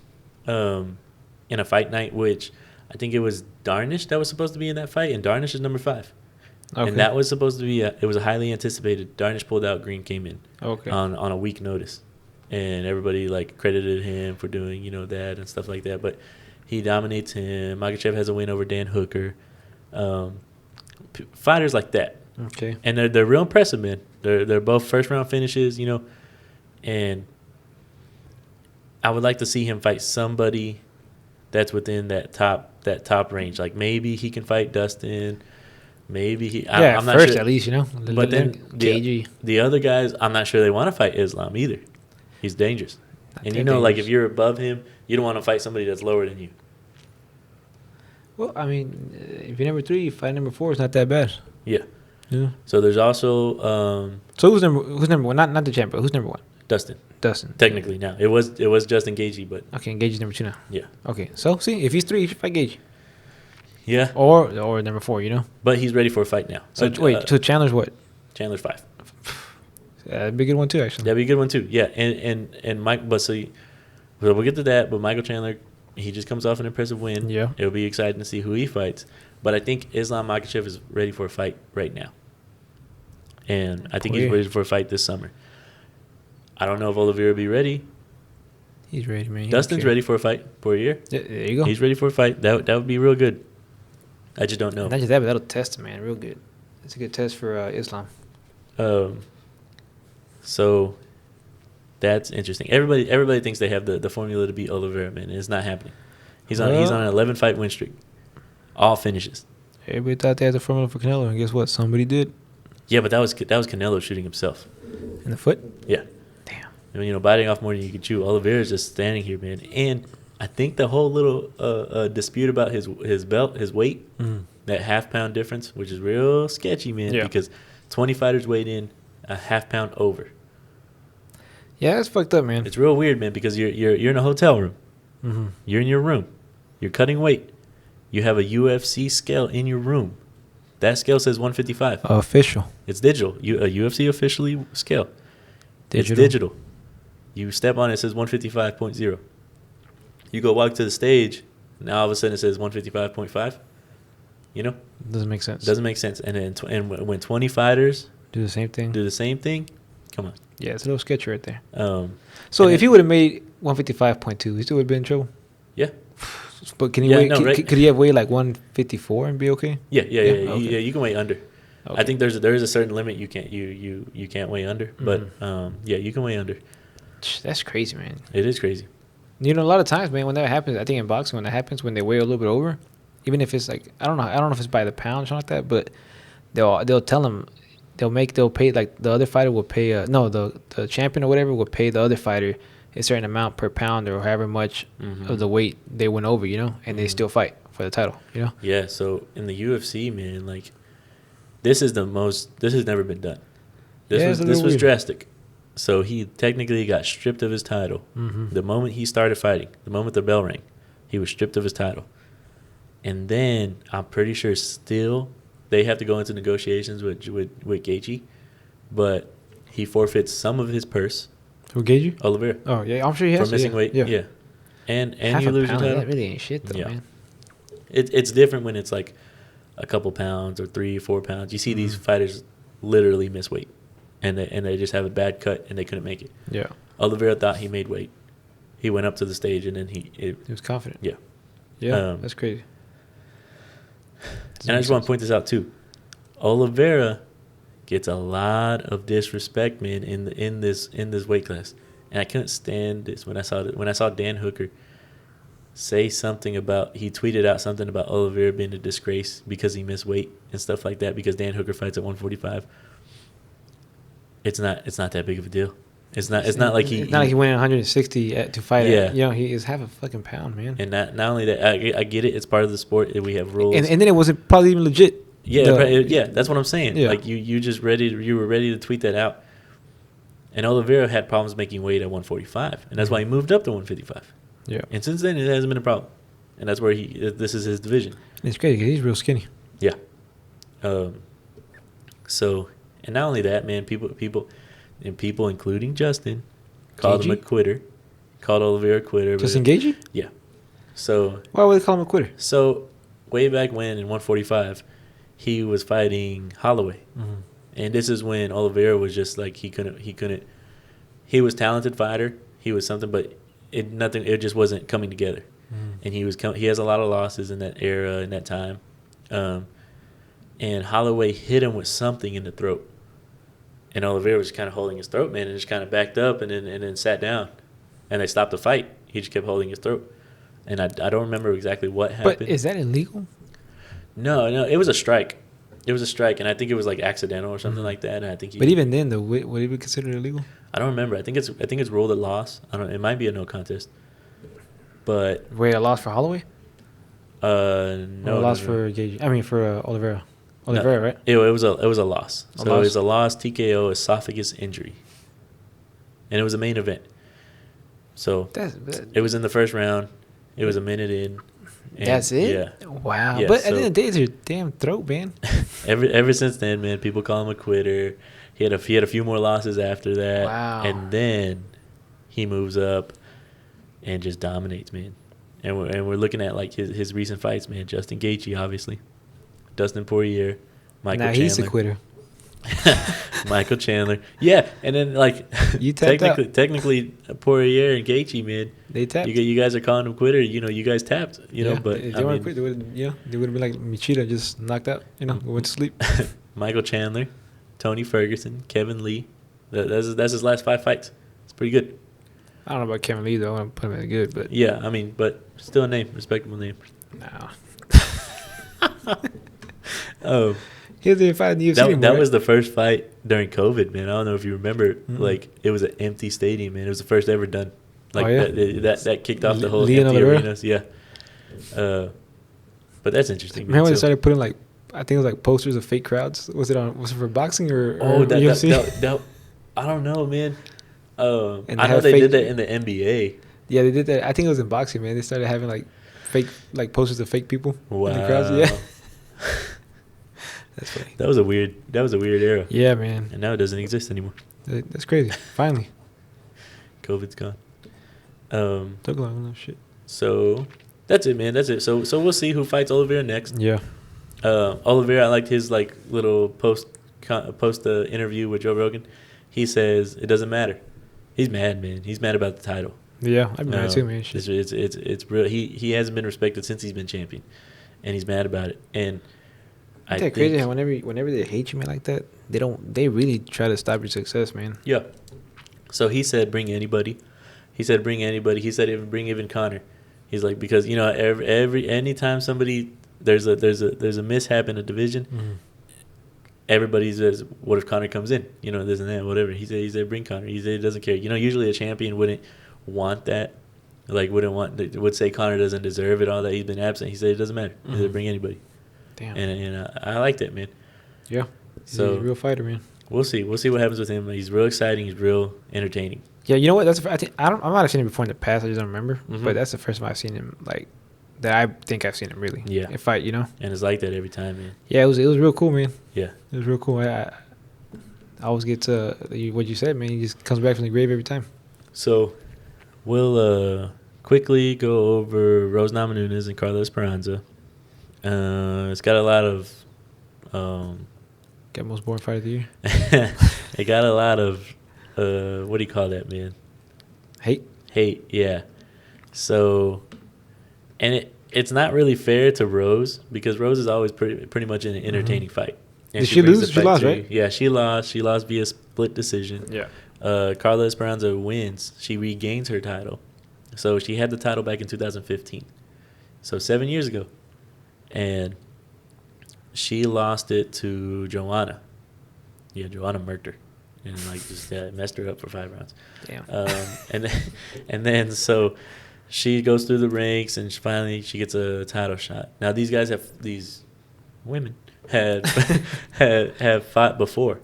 a fight night, which I think it was Darnish that was supposed to be in that fight, and Darnish is number 5. Okay. And that was supposed to be it was a highly anticipated. Darnish pulled out, Green came in on a week notice, and everybody like credited him for doing that and stuff like that. But he dominates him. Makhachev has a win over Dan Hooker. Fighters like that. Okay. And they're real impressive, man. They're both first round finishes, and I would like to see him fight somebody that's within that top range. Like maybe he can fight Dustin. Maybe I'm not first sure. at least, But then KG. the other guys, I'm not sure they want to fight Islam either. He's dangerous. And like if you're above him, you don't want to fight somebody that's lower than you. Well, I mean, if you're number 3, fight number 4 is not that bad. Yeah. Yeah. So there's also So who's number 1? Not the champ, but who's number 1? Dustin. Dustin. Technically now. It was Justin Gaethje, but Okay, Gage's number 2 now. yeah. Okay, so see, if he's 3, he should fight Gage. Yeah. Or number 4, But he's ready for a fight now. So so Chandler's what? Chandler's 5. That'd be a good one too, actually. That'd be a good one too. Yeah. And Mike, but so we'll get to that. But Michael Chandler, he just comes off an impressive win. Yeah. It'll be exciting to see who he fights. But I think Islam Makhachev is ready for a fight right now. And I think he's ready for a fight this summer. I don't know if Olivera will be ready. He's ready, man. Dustin's ready for a fight for a year. Yeah, there you go. He's ready for a fight. That would be real good. I just don't know. Not just that, but that'll test him, man. Real good. It's a good test for Islam. So that's interesting. Everybody thinks they have the formula to beat Olivera, man. And it's not happening. He's on an 11 fight win streak. All finishes. Everybody thought they had the formula for Canelo, and guess what? Somebody did. Yeah, but that was Canelo shooting himself. In the foot? Yeah. Damn. I mean, biting off more than you can chew. Olivera's just standing here, man. And I think the whole little dispute about his belt, his weight, that half-pound difference, which is real sketchy, man, because 20 fighters weighed in a half-pound over. Yeah, it's fucked up, man. It's real weird, man, because you're in a hotel room. Mm-hmm. You're in your room. You're cutting weight. You have a UFC scale in your room. That scale says 155. Official. It's digital. A UFC officially scale. It's digital. You step on it, it says 155.0. You go walk to the stage, now all of a sudden it says 155.5. Doesn't make sense. Doesn't make sense. And then when 20 fighters do the same thing. Come on. Yeah, it's a little sketchy right there. So if he would have made 155.2, he still would have been in trouble. Yeah. But can he weigh? Could he have weighed like 154 and be okay? Yeah. Okay. Yeah, you can weigh under. Okay. I think there is a certain limit you can't weigh under, but yeah, you can weigh under. That's crazy, man. It is crazy. You know, a lot of times, man, when that happens, I think in boxing, when that happens, when they weigh a little bit over, even if it's like I don't know if it's by the pound or something like that, but they'll tell them they'll pay like the other fighter will pay the champion or whatever will pay the other fighter a certain amount per pound or however much of the weight they went over, you know, and they still fight for the title, you know. Yeah. So in the UFC, man, like this has never been done. This was weird. drastic. So he technically got stripped of his title. The moment he started fighting, the moment the bell rang, he was stripped of his title. And then I'm pretty sure still they have to go into negotiations with Gaethje, but he forfeits some of his purse. Who Gaethje? Oliveira. Oh yeah, I'm sure he has for missing weight. Yeah. And half you a lose your pound of title. that really ain't shit though, man. It's different when it's like a couple pounds or 3-4 pounds. You see these fighters literally miss weight, and they just have a bad cut and they couldn't make it. Yeah. Oliveira thought he made weight. He went up to the stage and then he was confident. Yeah. Yeah, that's crazy. And I just want to point this out too. Oliveira gets a lot of disrespect, man, in this weight class, and I couldn't stand this when I saw Dan Hooker say something about, he tweeted out something about Olivera being a disgrace because he missed weight and stuff like that because Dan Hooker fights at 145. It's not that big of a deal. It's not like he went 160 to fight. Yeah. You know, he is half a fucking pound, man. And not only that, I get it. It's part of the sport. We have rules. And then it wasn't probably even legit. Yeah, that's what I'm saying. Yeah. Like you were ready to tweet that out. And Oliveira had problems making weight at 145, and that's why he moved up to 155. Yeah. And since then, it hasn't been a problem. And that's where this is his division. It's crazy because he's real skinny. Yeah. So, and not only that, man, people, including Justin, called him a quitter. Called Oliveira a quitter. Justin Gaethje? Yeah. So. Why would they call him a quitter? So, way back when in 145, he was fighting Holloway. Mm-hmm. And this is when Olivera was just like he couldn't. He was a talented fighter. He was something, but it just wasn't coming together. And he has a lot of losses in that era, in that time. And Holloway hit him with something in the throat. And Olivera was kind of holding his throat, man, and just kind of backed up and then sat down. And they stopped the fight. He just kept holding his throat. And I don't remember exactly what happened. But is that illegal? No, it was a strike. It was a strike, and I think it was like accidental or something like that. And I think. But even then, though, would it be considered illegal? I don't remember. I think it's ruled a loss. It might be a no contest. But wait, a loss for Holloway? No. Or a loss for Gaethje? I mean for Olivera. Olivera, right? It was a loss. A So loss? it was a loss, TKO, esophagus injury, and it was a main event. So it was in the first round. It was a minute in. That's it? Yeah. Wow. Yeah, but at so- the end of the day, it's your damn throat, man. Ever since then, man, people call him a quitter. He had a few more losses after that. Wow. And then he moves up and just dominates, man. And we're looking at like his recent fights, man. Justin Gaethje, obviously. Dustin Poirier. Michael Chandler. He's a quitter. Michael Chandler. Yeah, and then like You tapped technically Poirier and Gaethje, man. They tapped. You guys are calling him quitter. You know, you guys tapped. You know, but if they weren't quit, they would have been like Michita, just knocked out. You know, went to sleep. Michael Chandler, Tony Ferguson, Kevin Lee. That's his last 5 fights. It's pretty good. I don't know about Kevin Lee though. I want to put him in good, but Yeah, I mean, but still a name, respectable name. no. Oh, He hasn't fight in the UFC anymore. that was the first fight during COVID, man. I don't know if you remember. Like it was an empty stadium, man. It was the first ever done. Like that kicked off the whole Lee and empty Olivera? arenas. Yeah. But that's interesting. Remember when they So- started putting like, I think it was like posters of fake crowds. Was it for boxing or UFC? that I don't know, man. And I they know had they fake- did that in the NBA. Yeah, they did that. I think it was in boxing, man. They started having like fake like posters of fake people Wow. in the crowds. Yeah. That's funny. That was a weird era. Yeah, man. And now it doesn't exist anymore. That's crazy. Finally. COVID's gone. Took long enough shit. So that's it, man. That's it. So we'll see who fights Oliveira next. Yeah. Oliveira, I liked his like little post interview with Joe Rogan. He says it doesn't matter. He's mad, man. He's mad about the title. Yeah, I'd be mad too, man. Shit. It's real. He hasn't been respected since he's been champion, and he's mad about it. And I Isn't think that crazy how whenever they hate you, man, like that, they really try to stop your success, man. Yeah. So he said, bring anybody. He said bring anybody. He said even bring even Connor. He's like, because anytime somebody there's a mishap in a division, everybody says, what if Connor comes in? This and that, whatever. He said bring Connor. He said he doesn't care. Usually a champion wouldn't want that. Like would say Connor doesn't deserve it, all that he's been absent. He said it doesn't matter. He said bring anybody. Damn. And I like that, man. Yeah. He's So a real fighter, man. We'll see what happens with him. He's real exciting. He's real entertaining. Yeah, you know what? I might have seen him before in the past. I just don't remember. But that's the first time I've seen him that I think I've seen him really. Yeah. Fight, And it's like that every time, man. Yeah, it was real cool, man. Yeah. It was real cool. I always get to what you said, man. He just comes back from the grave every time. So we'll quickly go over Rose Namajunas and Carla Esperanza. It's got a lot of Got most boring fight of the year. it got a lot of what do you call that, man? Hate, yeah. So, and it's not really fair to Rose, because Rose is always pretty much in an entertaining fight. And Did she brings lose? the She fight lost, to right? you. Yeah, she lost. She lost via split decision. Yeah. Carla Esperanza wins. She regains her title. So she had the title back in 2015. So 7 years ago. And she lost it to Joanna. Yeah, Joanna murked her. And just messed her up for 5 rounds. Damn. And then so she goes through the ranks, and she gets a title shot. Now these women have fought before,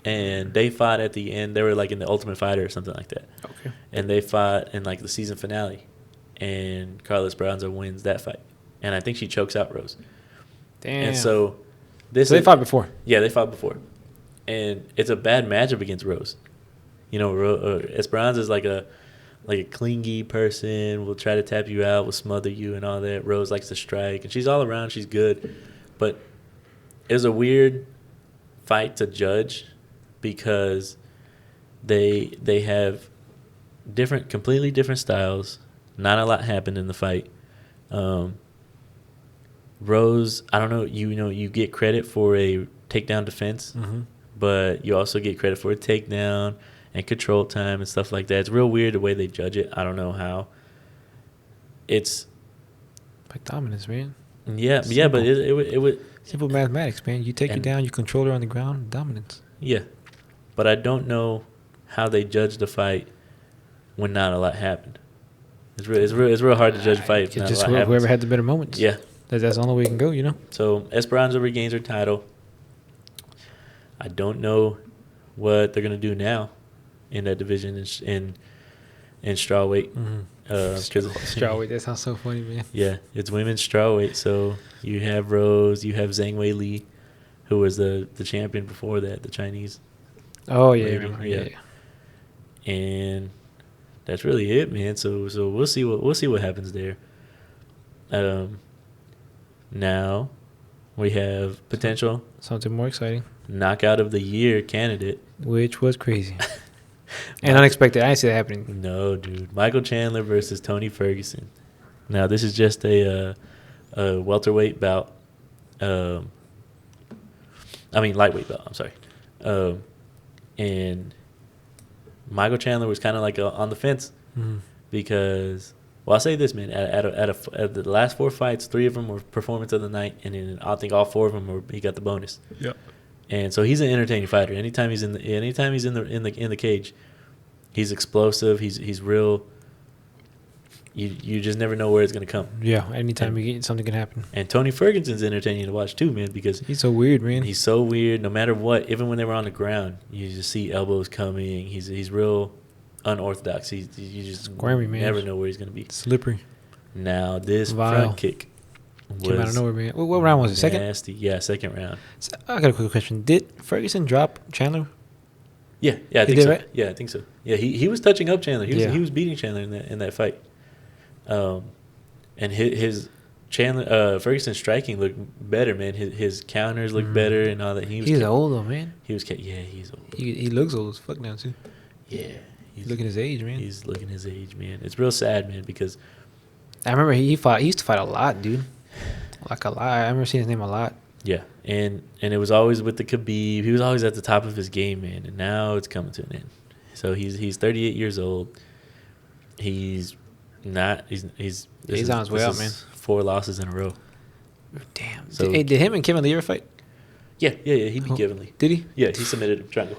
and they fought at the end. They were in the Ultimate Fighter or something like that. Okay. And they fought in the season finale, and Carla Esperanza wins that fight, and I think she chokes out Rose. Damn. And so they fought before. Yeah, they fought before, and it's a bad matchup against Rose. Esperanza is like a clingy person, will try to tap you out, will smother you and all that. Rose likes to strike, and she's all around. She's good. But it was a weird fight to judge, because they have completely different styles. Not a lot happened in the fight. Rose, I don't know, you get credit for a takedown defense, but you also get credit for a takedown and control time and stuff like that. It's real weird the way they judge it. I don't know how. It's like dominance, man. Yeah, Simple. yeah, but it would simple mathematics, man. You take it down, you control her on the ground, dominance. Yeah, but I don't know how they judge the fight when not a lot happened. It's real hard to judge a fight if not a lot happens. Whoever had the better moments. Yeah, that's the only way we can go, So Esperanza regains her title. I don't know what they're gonna do now in that division in strawweight. Strawweight, that sounds so funny, man. Yeah, it's women's strawweight. So you have Rose, you have Zhang Wei Li, who was the champion before that, the Chinese. Oh yeah. And that's really it, man. So we'll see what happens there. Now we have potential something more exciting. Knockout of the year candidate, which was crazy and unexpected. I didn't see that happening. No, dude. Michael Chandler versus Tony Ferguson. Now this is just a welterweight bout. Lightweight bout. I'm sorry. And Michael Chandler was kind of on the fence because, well, I'll say this, man. At the last 4 fights, 3 of them were performance of the night, and then I think all 4 of them he got the bonus. Yep. And so he's an entertaining fighter. Anytime he's in the cage, he's explosive. He's real. You just never know where it's gonna come. Yeah, anytime you get something can happen. And Tony Ferguson's entertaining to watch too, man, because he's so weird, man. He's so weird. No matter what, even when they were on the ground, you just see elbows coming. He's real unorthodox. You just squirmy, man. Never know where he's gonna be. Slippery. Now this front kick came out of nowhere, man. What round was it? Second? Nasty. Yeah, second round. So, I got a quick question. Did Ferguson drop Chandler? Yeah, I think so. Right? Yeah, I think so. Yeah, he was touching up Chandler. He was beating Chandler in that fight. And his Chandler Ferguson's striking looked better, man. His counters looked better and all that. He's old though, man. He's old. He looks old as fuck now too. Yeah, he's looking his age, man. He's looking his age, man. It's real sad, man, because I remember he used to fight a lot, dude. Like a lot. I remember seeing his name a lot. Yeah, and it was always with the Khabib. He was always at the top of his game, man. And now it's coming to an end. So he's 38 years old. He's not. He's on his way out, man. 4 losses in a row. Damn. So- Did him and Kevin Lee ever fight? Yeah. He beat Kevin Lee. Did he? Yeah, he submitted him. Triangle.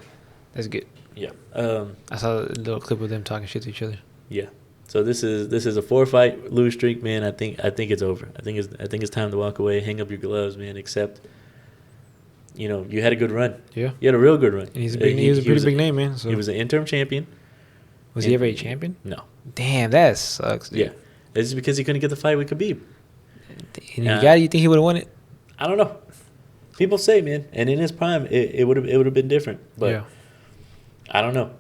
That's good. Yeah. I saw a little clip of them talking shit to each other. Yeah. So this is a 4-fight lose streak, man. I think it's over. I think it's time to walk away, hang up your gloves, man. Accept. You had a good run. Yeah. You had a real good run. And he was a pretty big name, man. So. He was an interim champion. Was he ever a champion? No. Damn, that sucks, dude. Yeah. It's because he couldn't get the fight with Khabib. And you think he would have won it? I don't know. People say, man, and in his prime, it would have been different. But yeah. I don't know.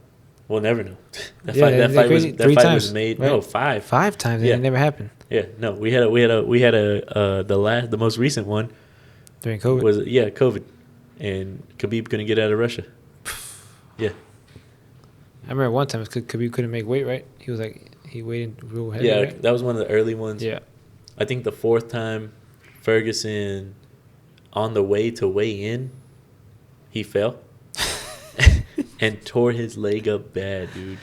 We'll never know. That Yeah, fight three times, was made. right? No, 5. 5 times, and Yeah. it never happened Yeah, no, we had the most recent one during COVID. was COVID, and Khabib couldn't get out of Russia. Yeah, I remember one time Khabib couldn't make weight, right? He was like, he weighed real heavy, yeah, right? that was one of the early ones. Yeah. I think the 4th time, Ferguson, on the way to weigh in, he fell and tore his leg up bad, dude.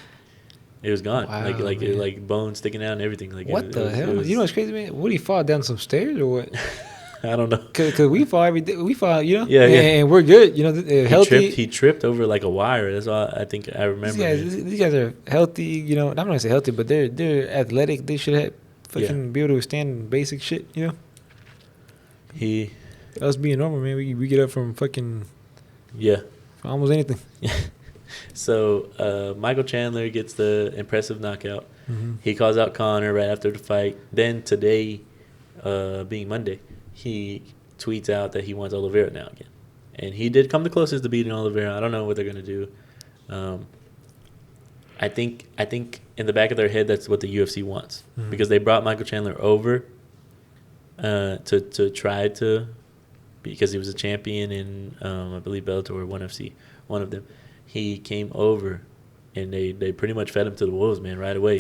It was gone, Wow, like bone sticking out and everything. Like What the hell? You know what's crazy, man? What, he fall down some stairs or what? I don't know. Cause we fall every day. We fall, Yeah, and we're good, healthy. He tripped over like a wire. That's all I think I remember. These guys are healthy, I'm not gonna say healthy, but they're athletic. They should have fucking be able to withstand basic shit, Us being normal, man, we get up from fucking from almost anything. So Michael Chandler gets the impressive knockout. Mm-hmm. He calls out Conor right after the fight. Then today, being Monday, he tweets out that he wants Olivera now again. And he did come the closest to beating Olivera. I don't know what they're going to do. I think in the back of their head, that's what the UFC wants. Mm-hmm. Because they brought Michael Chandler over to try to, because he was a champion in, I believe, Bellator or ONE FC, one of them. He came over, and they pretty much fed him to the wolves, man, right away.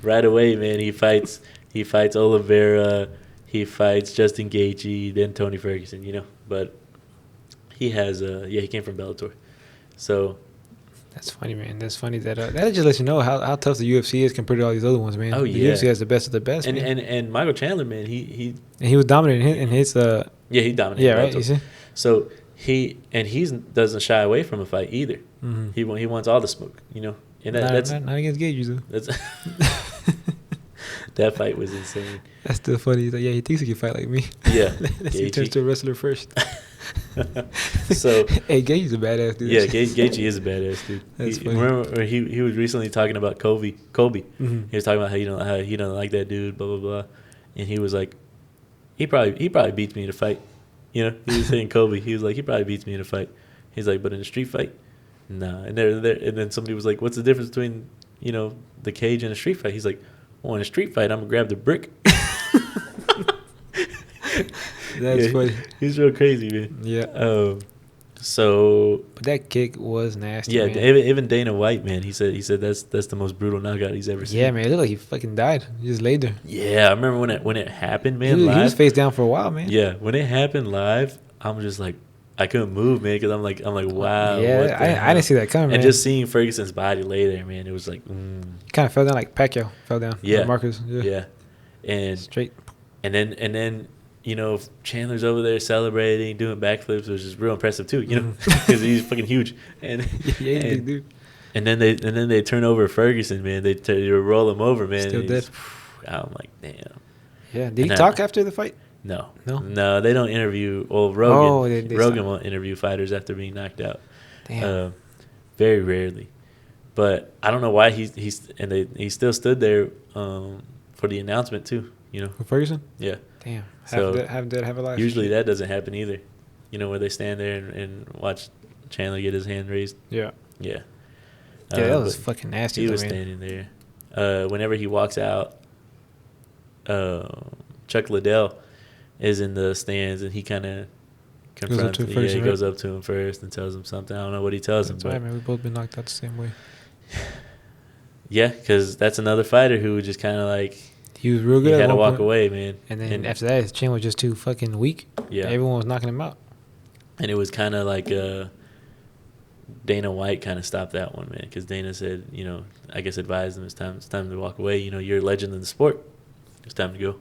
Right away, man. He fights Olivera. He fights Justin Gaethje, then Tony Ferguson, But he has, he came from Bellator. So That's funny, man. That's funny that just lets you know how tough the UFC is compared to all these other ones, man. Oh, the yeah. UFC has the best of the best, and man. and Michael Chandler, man, he was dominant in his he dominated. yeah, right. Bellator. You see? So he doesn't shy away from a fight either. Mm-hmm. He wants all the smoke, And that's not against Gage, though. that's that fight was insane. That's still funny. He's like, he thinks he can fight like me. Yeah, He turns to a wrestler first. So hey, Gage is a badass dude. yeah, Gaethje is a badass dude. That's funny. Remember he was recently talking about Kobe. Mm-hmm. He was talking about how he don't like that dude, blah blah blah, and he was like, he probably beats me in a fight. He was saying Kobe. He was like, he probably beats me in a fight. He's like, but in a street fight, nah. And and then somebody was like, what's the difference between the cage and a street fight? He's like, well, in a street fight, I'm gonna grab the brick. That's funny. He's real crazy, man. Yeah. So But that kick was nasty. yeah, man. even Dana White, man, he said that's the most brutal knockout he's ever seen. Yeah, man. It looked like he fucking died. He just laid there. Yeah, I remember when it happened, man. He live. was face down for a while, man. Yeah, when it happened live, I'm just like, I couldn't move, man, because I'm like, wow. Yeah, what the I hell? didn't see that coming, man. And just seeing Ferguson's body lay there, man, it was like, He kind of fell down like Pacquiao fell down. Yeah. Like Marcus. yeah. And Straight. then Chandler's over there celebrating, doing backflips, which is real impressive too, because he's fucking huge. And Yeah, he's a big dude. And then they turn over Ferguson, man. They roll him over, man. Still and dead. I'm like, damn. Yeah. Did he And talk after the fight? No. No? They don't interview. Well, Rogan. Oh, they Rogan stop. won't interview fighters after being knocked out. Damn. Very rarely. But I don't know why he still stood there for the announcement too. For Ferguson? Yeah. Damn. So, Have dead, have a life. Usually that doesn't happen either. Where they stand there and watch Chandler get his hand raised. Yeah. Yeah. Yeah, that was but fucking nasty. He was man. standing there. Whenever he walks out, Chuck Liddell is in the stands, and he kind of confronts him. first, He right? goes up to him first and tells him something. I don't know what he tells him, That's but right, man. We've both been knocked out the same way. yeah, because that's another fighter who just kind of like He was real he good. had at to one walk point. away, man. And then after that, his chin was just too fucking weak. Yeah. Everyone was knocking him out. And it was kind of like Dana White kind of stopped that one, man, because Dana said, I guess advised him it's time to walk away. You're a legend in the sport. It's time to go.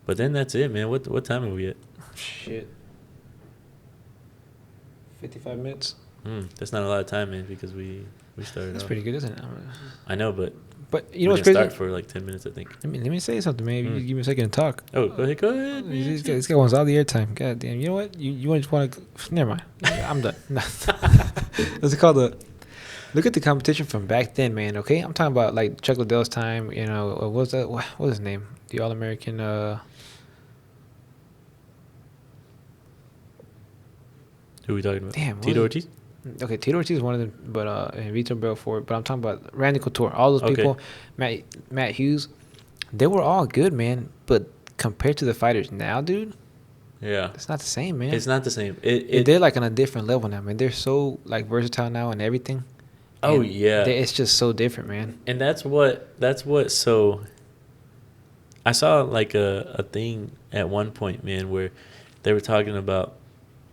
But then that's it, man. What time are we at? Shit. 55 minutes. That's not a lot of time, man, because we started. That's off. pretty good, isn't it? I know, but you know what's crazy? crazy? Start for like 10 minutes, I think. Let me say something, man. You give me a second to talk. Oh, go ahead. Man. This guy wants all the airtime. God damn. You know what? You just want to... Never mind. I'm done. What's it called? Look at the competition from back then, man, okay? I'm talking about, like, Chuck Liddell's time. What was that? What was his name? The All-American... Who are we talking about? Damn. Tito Ortiz? Okay, Tito Ortiz is one of them, but and Vitor Belfort. But I'm talking about Randy Couture. All those people, Matt Hughes, they were all good, man. But compared to the fighters now, dude, yeah, it's not the same, man. It's not the same. They're like on a different level now, man. They're so like versatile now and everything. Oh yeah, it's just so different, man. And that's what. So, I saw like a thing at one point, man, where they were talking about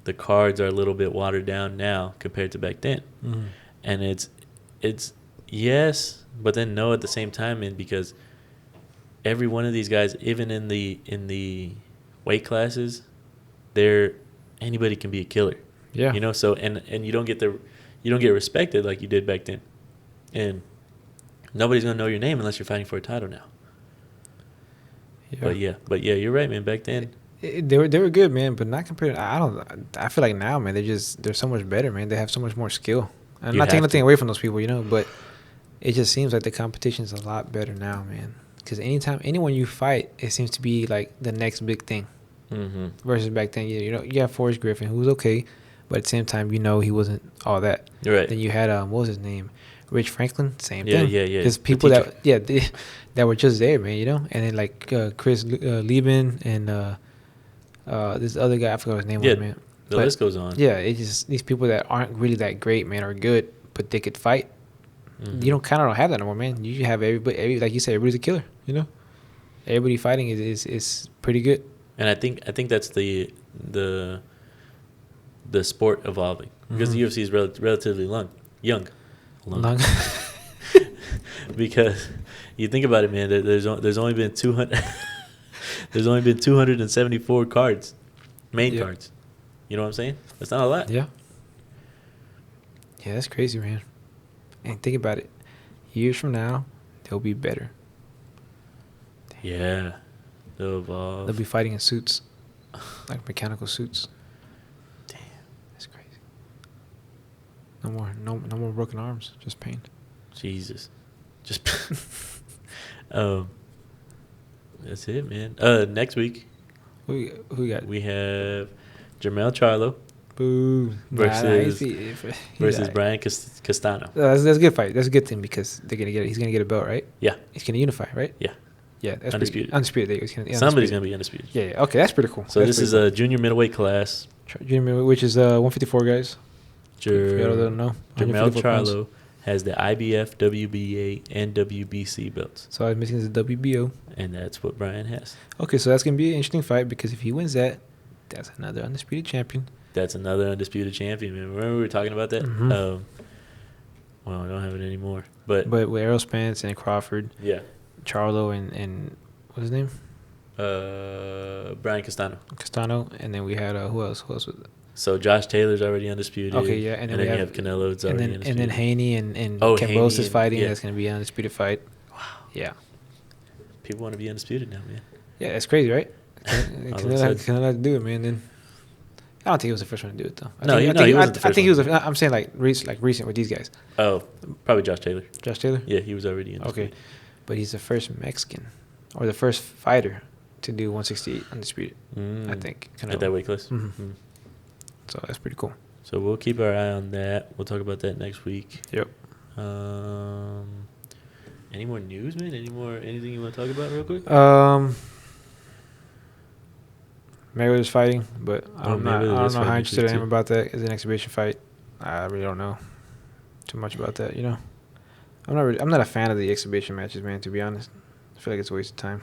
the cards are a little bit watered down now compared to back then. Mm-hmm. And it's yes, but then no at the same time, man, because every one of these guys, even in the weight classes, anybody can be a killer. Yeah. So and you don't get respected like you did back then. And nobody's gonna know your name unless you're fighting for a title now. Yeah. But yeah, you're right, man. Back then they were good, man, but not compared. I feel like now, man, they're so much better, man. They have so much more skill. I'm not taking anything away from those people, but it just seems like the competition's a lot better now, man. Because anyone you fight, it seems to be like the next big thing. Mm-hmm. Versus back then, you have Forrest Griffin, who was okay, but at the same time, he wasn't all that. Right. Then you had what was his name, Rich Franklin, same thing. Yeah. There's people that were just there, man. And then like Chris Lieben and this other guy, I forgot his name. Yeah, man. The list goes on. Yeah, it's just these people that aren't really that great, man, are good, but they could fight. Mm-hmm. You don't have that no more, man. You have everybody, like you said, everybody's a killer. Everybody fighting is pretty good. And I think that's the sport evolving, because the UFC is relatively young. Because you think about it, man. There's only been 200. There's only been 274 cards, main cards. You know what I'm saying? That's not a lot. Yeah. Yeah, that's crazy, man. And think about it. Years from now, they'll be better. Yeah. They'll evolve. They'll be fighting in suits, like mechanical suits. Damn. That's crazy. No more broken arms. Just pain. Jesus. Just. That's it, man. Next week. Who we got? We have Jermell Charlo. Boo. Versus Brian Castano. That's a good fight. That's a good thing because he's gonna get a belt, right? Yeah. He's gonna unify, right? Yeah. Yeah, that's undisputed. Undisputed. Somebody's gonna be undisputed. Yeah. Okay, that's pretty cool. So this is a junior middleweight class. Junior middleweight, which is 154 guys. Jermell Charlo has the IBF, WBA, and WBC belts. So I'm missing the WBO. And that's what Brian has. Okay, so that's going to be an interesting fight because if he wins that, that's another undisputed champion. That's another undisputed champion, man. Remember we were talking about that? Mm-hmm. Well, I don't have it anymore. But with Errol Spence and Crawford. Yeah. Charlo and what's his name? Brian Castano. And then we had, who else was it? So Josh Taylor's already undisputed. Okay, yeah. And then we have Canelo. It's already undisputed. And then Haney and Haney is fighting. Yeah. That's going to be an undisputed fight. Wow. Yeah. People want to be undisputed now, man. Yeah, that's crazy, right? Canelo do it, man. Then I don't think he was the first one to do it, though. I think he was. I'm saying like recent with these guys. Oh, probably Josh Taylor. Josh Taylor? Yeah, he was already undisputed. Okay, but he's the first Mexican or the first fighter to do 168 undisputed. I think Canelo. At that weight class. Mm-hmm. So that's pretty cool. So we'll keep our eye on that. We'll talk about that next week. Yep. Any more news, man? Anything you want to talk about real quick? Mayweather's fighting, but I don't know how interested I am too. about that as an exhibition fight. I really don't know too much about that. I'm not a fan of the exhibition matches, man. To be honest, I feel like it's a waste of time.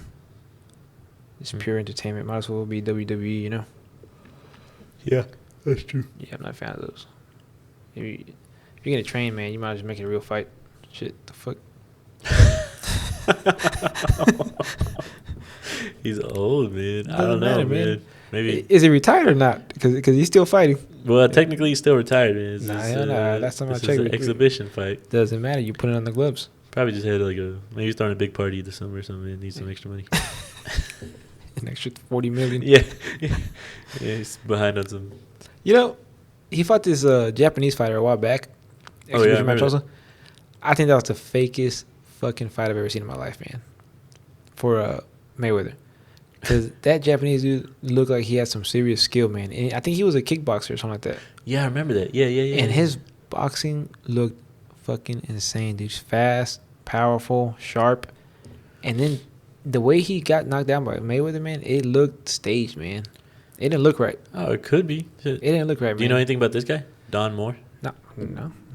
It's pure entertainment. Might as well be WWE, Yeah. That's true. Yeah, I'm not a fan of those. If you're gonna train, man, you might as well make it a real fight. Shit, the fuck. He's old, man. I don't know, man. Maybe Is he retired or not? Because he's still fighting. well, technically he's still retired, man. It's Nah. Last time I this checked, is an exhibition fight. Doesn't matter. You put it on the gloves. Probably just had maybe he's throwing a big party this summer or something. And needs some extra money. An extra 40 million. Yeah, he's behind on some. You know, he fought this Japanese fighter a while back. Oh, yeah, I Exhibition match remember also. I think that was the fakest fucking fight I've ever seen in my life, man. For Mayweather. Because that Japanese dude looked like he had some serious skill, man. And I think he was a kickboxer or something like that. Yeah, I remember that. Yeah. And his boxing looked fucking insane, dude. Fast, powerful, sharp. And then the way he got knocked down by Mayweather, man, it looked staged, man. It didn't look right. Oh, it could be. Shit. It didn't look right, man. Do you know anything about this guy, Don Moore? No.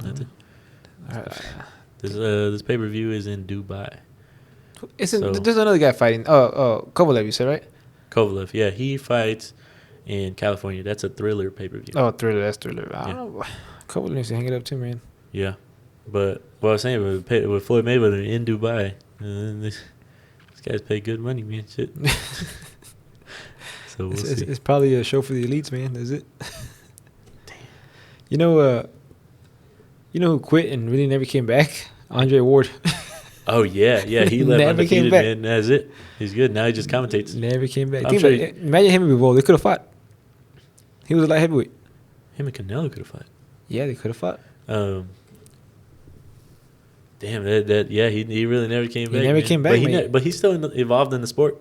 Nothing. This pay-per-view is in Dubai. There's another guy fighting. Kovalev, you said, right? Kovalev, yeah, he fights in California. That's a Thriller pay-per-view. Oh, Thriller, that's Thriller. I don't know. Kovalev needs to hang it up too, man. Yeah, but what I was saying with Floyd Mayweather in Dubai, this guy's paid good money, man. Shit. So we'll see. It's probably a show for the elites, man. Is it? Damn. You know who quit and really never came back? Andre Ward. Oh yeah, he left Never came undefeated, back. man. That's it. He's good now. He just commentates. Never came back. I'm sure Imagine him and Bivol. They could have fought. He was a light heavyweight. him and Canelo could have fought. Yeah, they could have fought. Damn, he really never came back. He never came back, but he's still involved in the sport.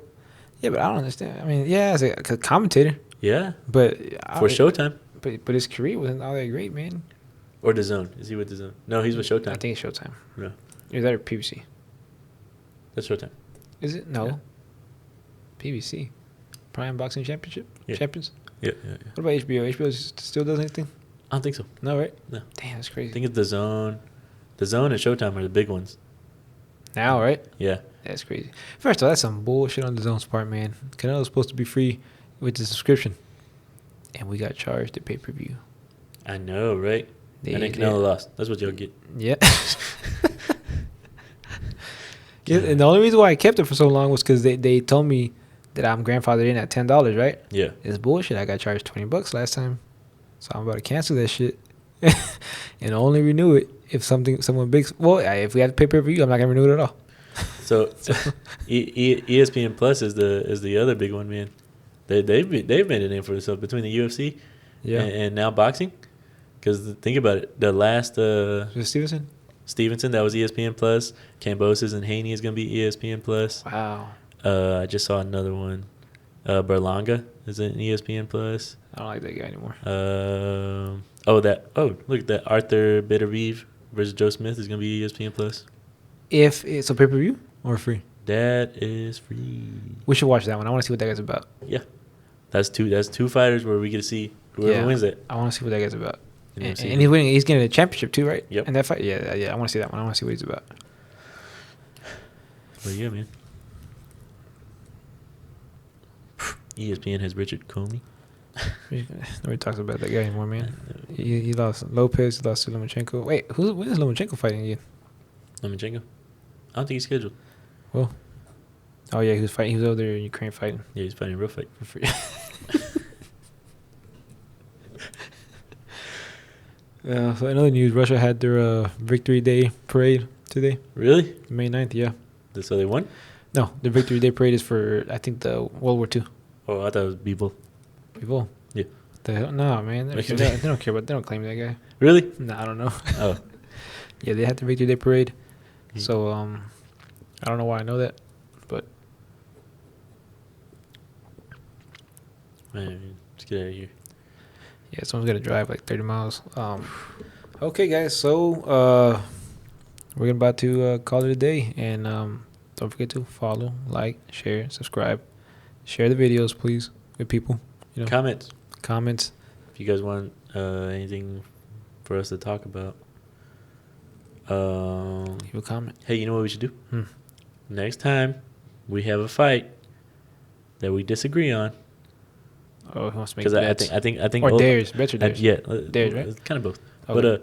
Yeah, but I don't understand. I mean, yeah, as a commentator, Yeah, but for Showtime But his career wasn't all that great, man. or DAZN. Is he with DAZN? No, he's with Showtime. I think it's Showtime. No, Is that or PBC? that's Showtime. Is it? No. Yeah. PBC. Prime Boxing Championship? Yeah. Champions? Yeah. What about HBO? HBO still does anything? I don't think so. No, right? No. Damn, that's I crazy. think it's DAZN. DAZN and Showtime are the big ones. Now, right? Yeah. That's crazy. First of all, that's some bullshit on the Zone's part, man. Canelo's supposed to be free with the subscription. And we got charged at pay-per-view. I know, right? And then Canelo lost. That's what y'all get. Yeah. Yeah, and the only reason why I kept it for so long was because they told me that I'm grandfathered in at $10, right? Yeah. It's bullshit. I got charged $20 last time. So I'm about to cancel that shit. And only renew it if someone big. Well, if we have pay-per-view, I'm not going to renew it at all. So ESPN Plus is the other big one, man. They've made a name for themselves between the UFC and now boxing. Because think about it, the last Was it Stevenson, that was ESPN Plus. Cambosis and Haney is gonna be ESPN Plus. Wow. I just saw another one. Berlanga is an ESPN Plus. I don't like that guy anymore. Look at that Arthur Beterbiev versus Joe Smith is gonna be ESPN Plus. If it's a pay-per-view or free? That is free. We should watch that one. I want to see what that guy's about. Yeah, that's two fighters where we get to see whoever wins it. I want to see what that guy's about. And see he's winning. He's getting a championship too, right? Yep. And that fight, yeah. I want to see that one. I want to see what he's about. But yeah, man. ESPN has Richard Comey. Nobody talks about that guy anymore, man. He lost Lopez. He lost to Lomachenko. Wait, when is Lomachenko fighting again? Lomachenko? I don't think he's scheduled. Well, oh yeah, he was fighting. He was over there in Ukraine fighting Yeah, he's fighting a real fight. for free. So in other news, Russia had their Victory Day parade today, Really? May 9th, yeah. So they won? No, the Victory Day parade is for, I think, the World War II Oh, I thought it was people. people. Yeah. The hell? No, man. They don't care about. They don't claim that guy. Really? No, I don't know. Oh. Yeah, they had the Victory Day parade. Mhm. So I don't know why I know that, but Man, let's get out of here. yeah, someone's gonna drive like 30 miles. Okay, guys. So we're about to call it a day, and don't forget to follow, like, share, subscribe, share the videos, please, with people. You know, comments. If you guys want anything for us to talk about. Leave a comment. Hey, you know what we should do? Next time we have a fight that we disagree on, Oh, he wants to make Because bets. I think Or dares. Bets or dares? yeah, Dares, right? it's kind of both. Okay.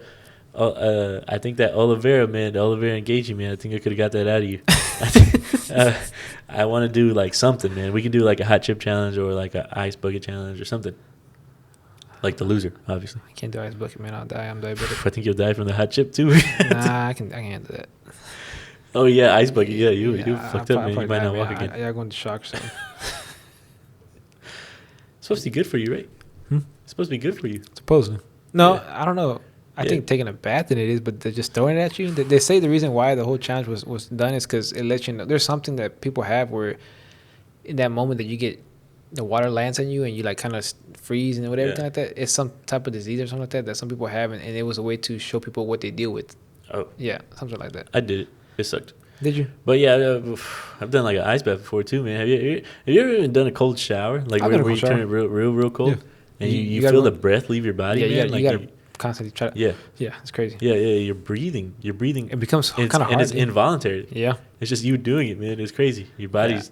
But I think that Olivera, man, the Olivera engaging, man, I think I could have got that out of you. I think, I want to do like something, man. We can do like a hot chip challenge or like a ice bucket challenge or something. Like the loser, obviously. I can't do ice bucket, man. I'll die. I'm diabetic. I think you'll die from the hot chip too. Nah, I can't do that. Oh yeah, ice bucket. Yeah, you fucked up, I'll man. You probably might die, not man. walk again. I go into shock or something. It's supposed to be good for you, right? It's supposed to be good for you. Supposedly. No, Yeah. I don't know. I Yeah. think taking a bath in it is, but they're just throwing it at you. They say the reason why the whole challenge was done is because it lets you know there's something that people have where in that moment that you get the water lands on you and you like kind of freeze and whatever Yeah. like that. It's some type of disease or something like that some people have, and it was a way to show people what they deal with. Oh, Yeah, something like that. I did it. It sucked. Did you? But yeah, I've done like an ice bath before too, man. Have you ever even done a cold shower? Like I've where, done a where cold you turn shower. it real cold, Yeah. and You you gotta feel the run- breath leave your body, Yeah, man. you gotta Like constantly try to. yeah, Yeah, it's crazy. yeah. You're breathing. It becomes kind It's, of hard. and it's dude. involuntary. Yeah. It's just you doing it, man. It's crazy. Your body's.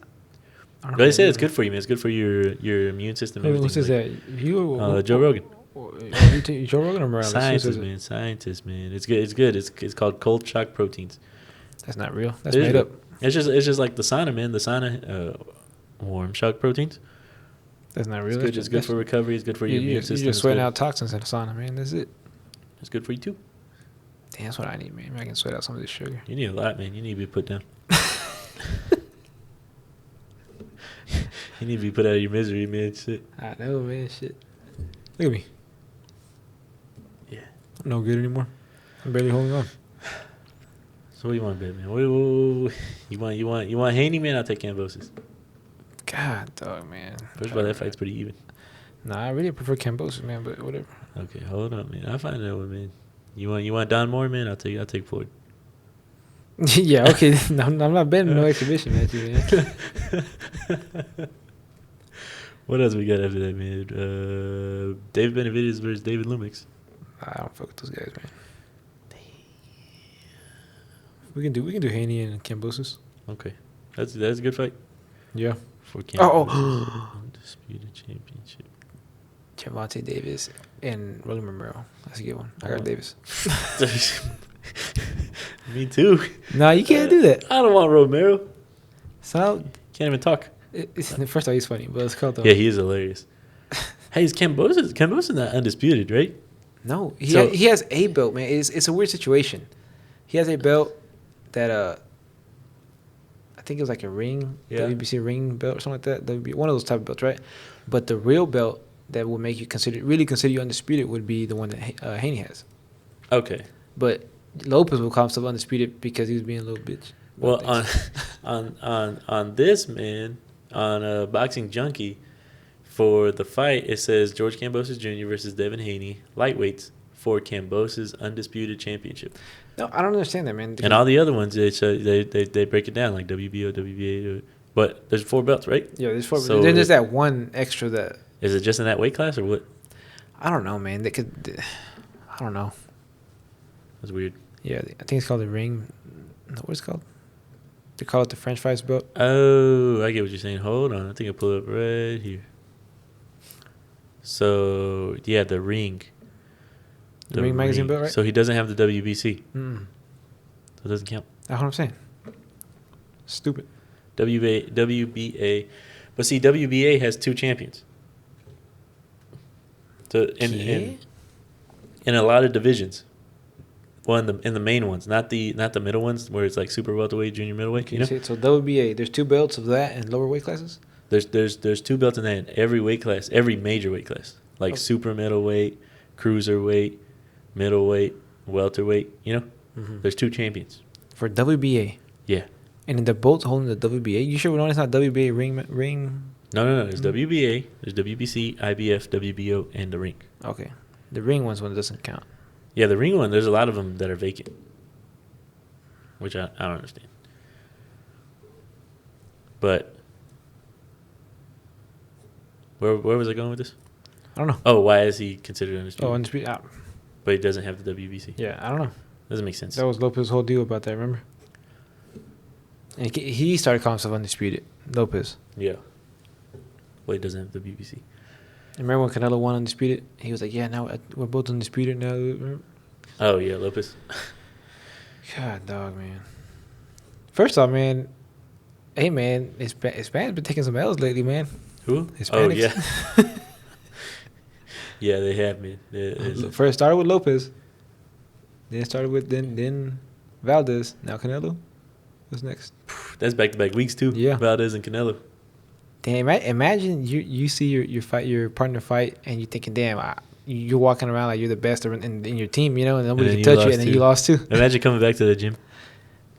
I don't know But they what say it it's is. good for you, man. It's good for your immune system. Who says everything. that? You? Like, Joe Rogan. You Joe Rogan or Morales? Who says Scientists, it? man. Scientists, man. It's good. It's good. It's called cold shock proteins. That's not real. That's It is made real. up. It's just like the sauna, man. The sauna, warm shock proteins. That's not real. It's good. It's good for recovery. It's good for your immune You're system. just It's sweating good. out toxins in the sauna, man. That's it. It's good for you too. Damn, that's what I need, man. I can sweat out some of this sugar. You need a lot, man. You need to be put down. You need to be put out of your misery, man. Shit. I know, man. Shit. Look at me. Yeah. I'm no good anymore. I'm barely holding on. So what do you want to bet, man? You want Haney, man? I'll take Cambosis. God, dog, man. First of all, that fight's pretty even. Nah, I really prefer Cambosis, man. But whatever. Okay, hold on, man. I'll find that one, man. You want Don Moore, man? I'll take Floyd. Yeah. Okay. I'm not betting no exhibition at you, man. What else we got after that, man? David Benavidez versus David Lumix. I don't fuck with those guys, man. We can do Haney and Cambosis. Okay, that's a good fight Yeah. for Oh. Cambosis. Undisputed championship. Gervonta Davis and Rolly Romero. That's a good one. I got Oh. Davis. Me too. No, you can't do that. I don't want Romero. So Can't even talk. first of all, he's funny, but it's called though. Yeah, he is hilarious. Hey, is Cambosis not undisputed, right? No, So- he has a belt, man. It's a weird situation. He has a belt that I think it was like a ring, Yeah. WBC ring belt or something like that. That would be one of those type of belts, right? But the real belt that would make you really consider you undisputed would be the one that Haney has. Okay. But Lopez will call himself undisputed because he was being a little bitch. Well, about things. on this, man, on Boxing Junkie, for the fight, it says George Kambosos Jr. versus Devin Haney, lightweights, for Kambosos undisputed championship. No, I don't understand that, man. And all the other ones, they break it down like WBO, WBA. But there's 4 belts, right? Yeah, there's 4. So Then there's that one extra that Is it just in that weight class or what? I don't know, man. They could. I don't know. That's weird. Yeah, I think it's called the ring. What's it called? They call it the French fries belt. Oh, I get what you're saying. Hold on. I think I pull it up right here. So, yeah, the ring. The Ring magazine belt, right? So he doesn't have the WBC. Mm. So it doesn't count. That's what I'm saying. Stupid. WBA. But see, WBA has 2 champions. So in a lot of divisions. Well, in the main ones, not the middle ones where it's like super welterweight, junior middleweight. Can you see it? So WBA, there's 2 belts of that in lower weight classes. There's 2 belts in that in every weight class, every major weight class, like super middleweight, cruiserweight, middleweight, welterweight. You know, there's 2 champions. For WBA. Yeah. And then they're both holding the WBA. You sure we know it's not WBA ring? No. There's WBA, there's WBC, IBF, WBO, and the ring. Okay. The ring one's one that doesn't count. Yeah, the ring one. There's a lot of them that are vacant, which I don't understand. But where was I going with this? I don't know. Oh, why is he considered undisputed? Oh, undisputed. But he doesn't have the WBC. Yeah, I don't know. Doesn't make sense. That was Lopez's whole deal about that, remember? And he started calling himself undisputed. Lopez. Yeah. Well, he doesn't have the WBC. Remember when Canelo won undisputed? He was like, "Yeah, now we're both undisputed now." Remember? Oh yeah, Lopez. God, dog, man. First off, man, hey, man, Hispanics been taking some L's lately, man. Who? Hispanics. Oh yeah. Yeah, they have, man. First started with Lopez, then started with then Valdez. Now Canelo. What's next? That's back-to-back weeks too. Yeah. Valdez and Canelo. Damn, imagine you see your partner fight and you're thinking, damn, you're walking around like you're the best in your team, you know, and nobody can touch you, and then you lost too. Imagine coming back to the gym.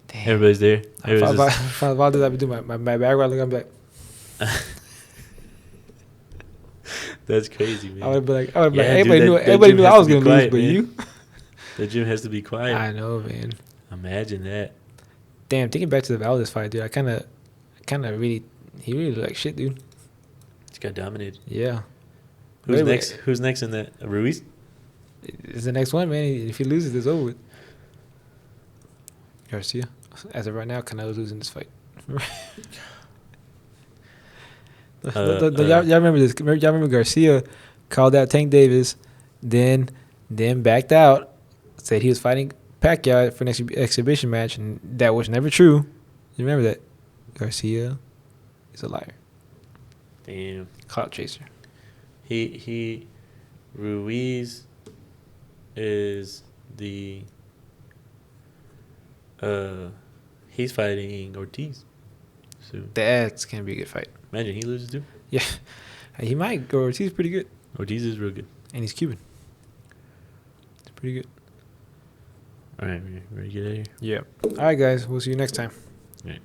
Damn. Everybody's there. If I Valdez, I'd be doing my background look. I'm like, that's crazy, man. I would be like, everybody that knew I was gonna lose, but man. you. The gym has to be quiet. I know, man. Imagine that. Damn, thinking back to the Valdez fight, dude, I kind of really, he really looked like shit, dude. Just got dominated. Yeah. Who's next? Who's next in that? Ruiz? It's the next one, man. If he loses, it's over with. Garcia. As of right now, Canelo's losing this fight. Y'all remember this? Y'all remember Garcia called out Tank Davis, then backed out, said he was fighting Pacquiao for an exhibition match, and that was never true. You remember that? Garcia is a liar. Damn. Clout chaser. Ruiz is the he's fighting Ortiz soon. That's gonna be a good fight. Imagine he loses too. Yeah, he might go. Ortiz pretty good, Ortiz is real good. and he's Cuban. It's pretty good. All right, man. Ready to get out of here? Yeah. All right, guys. We'll see you next time. All right.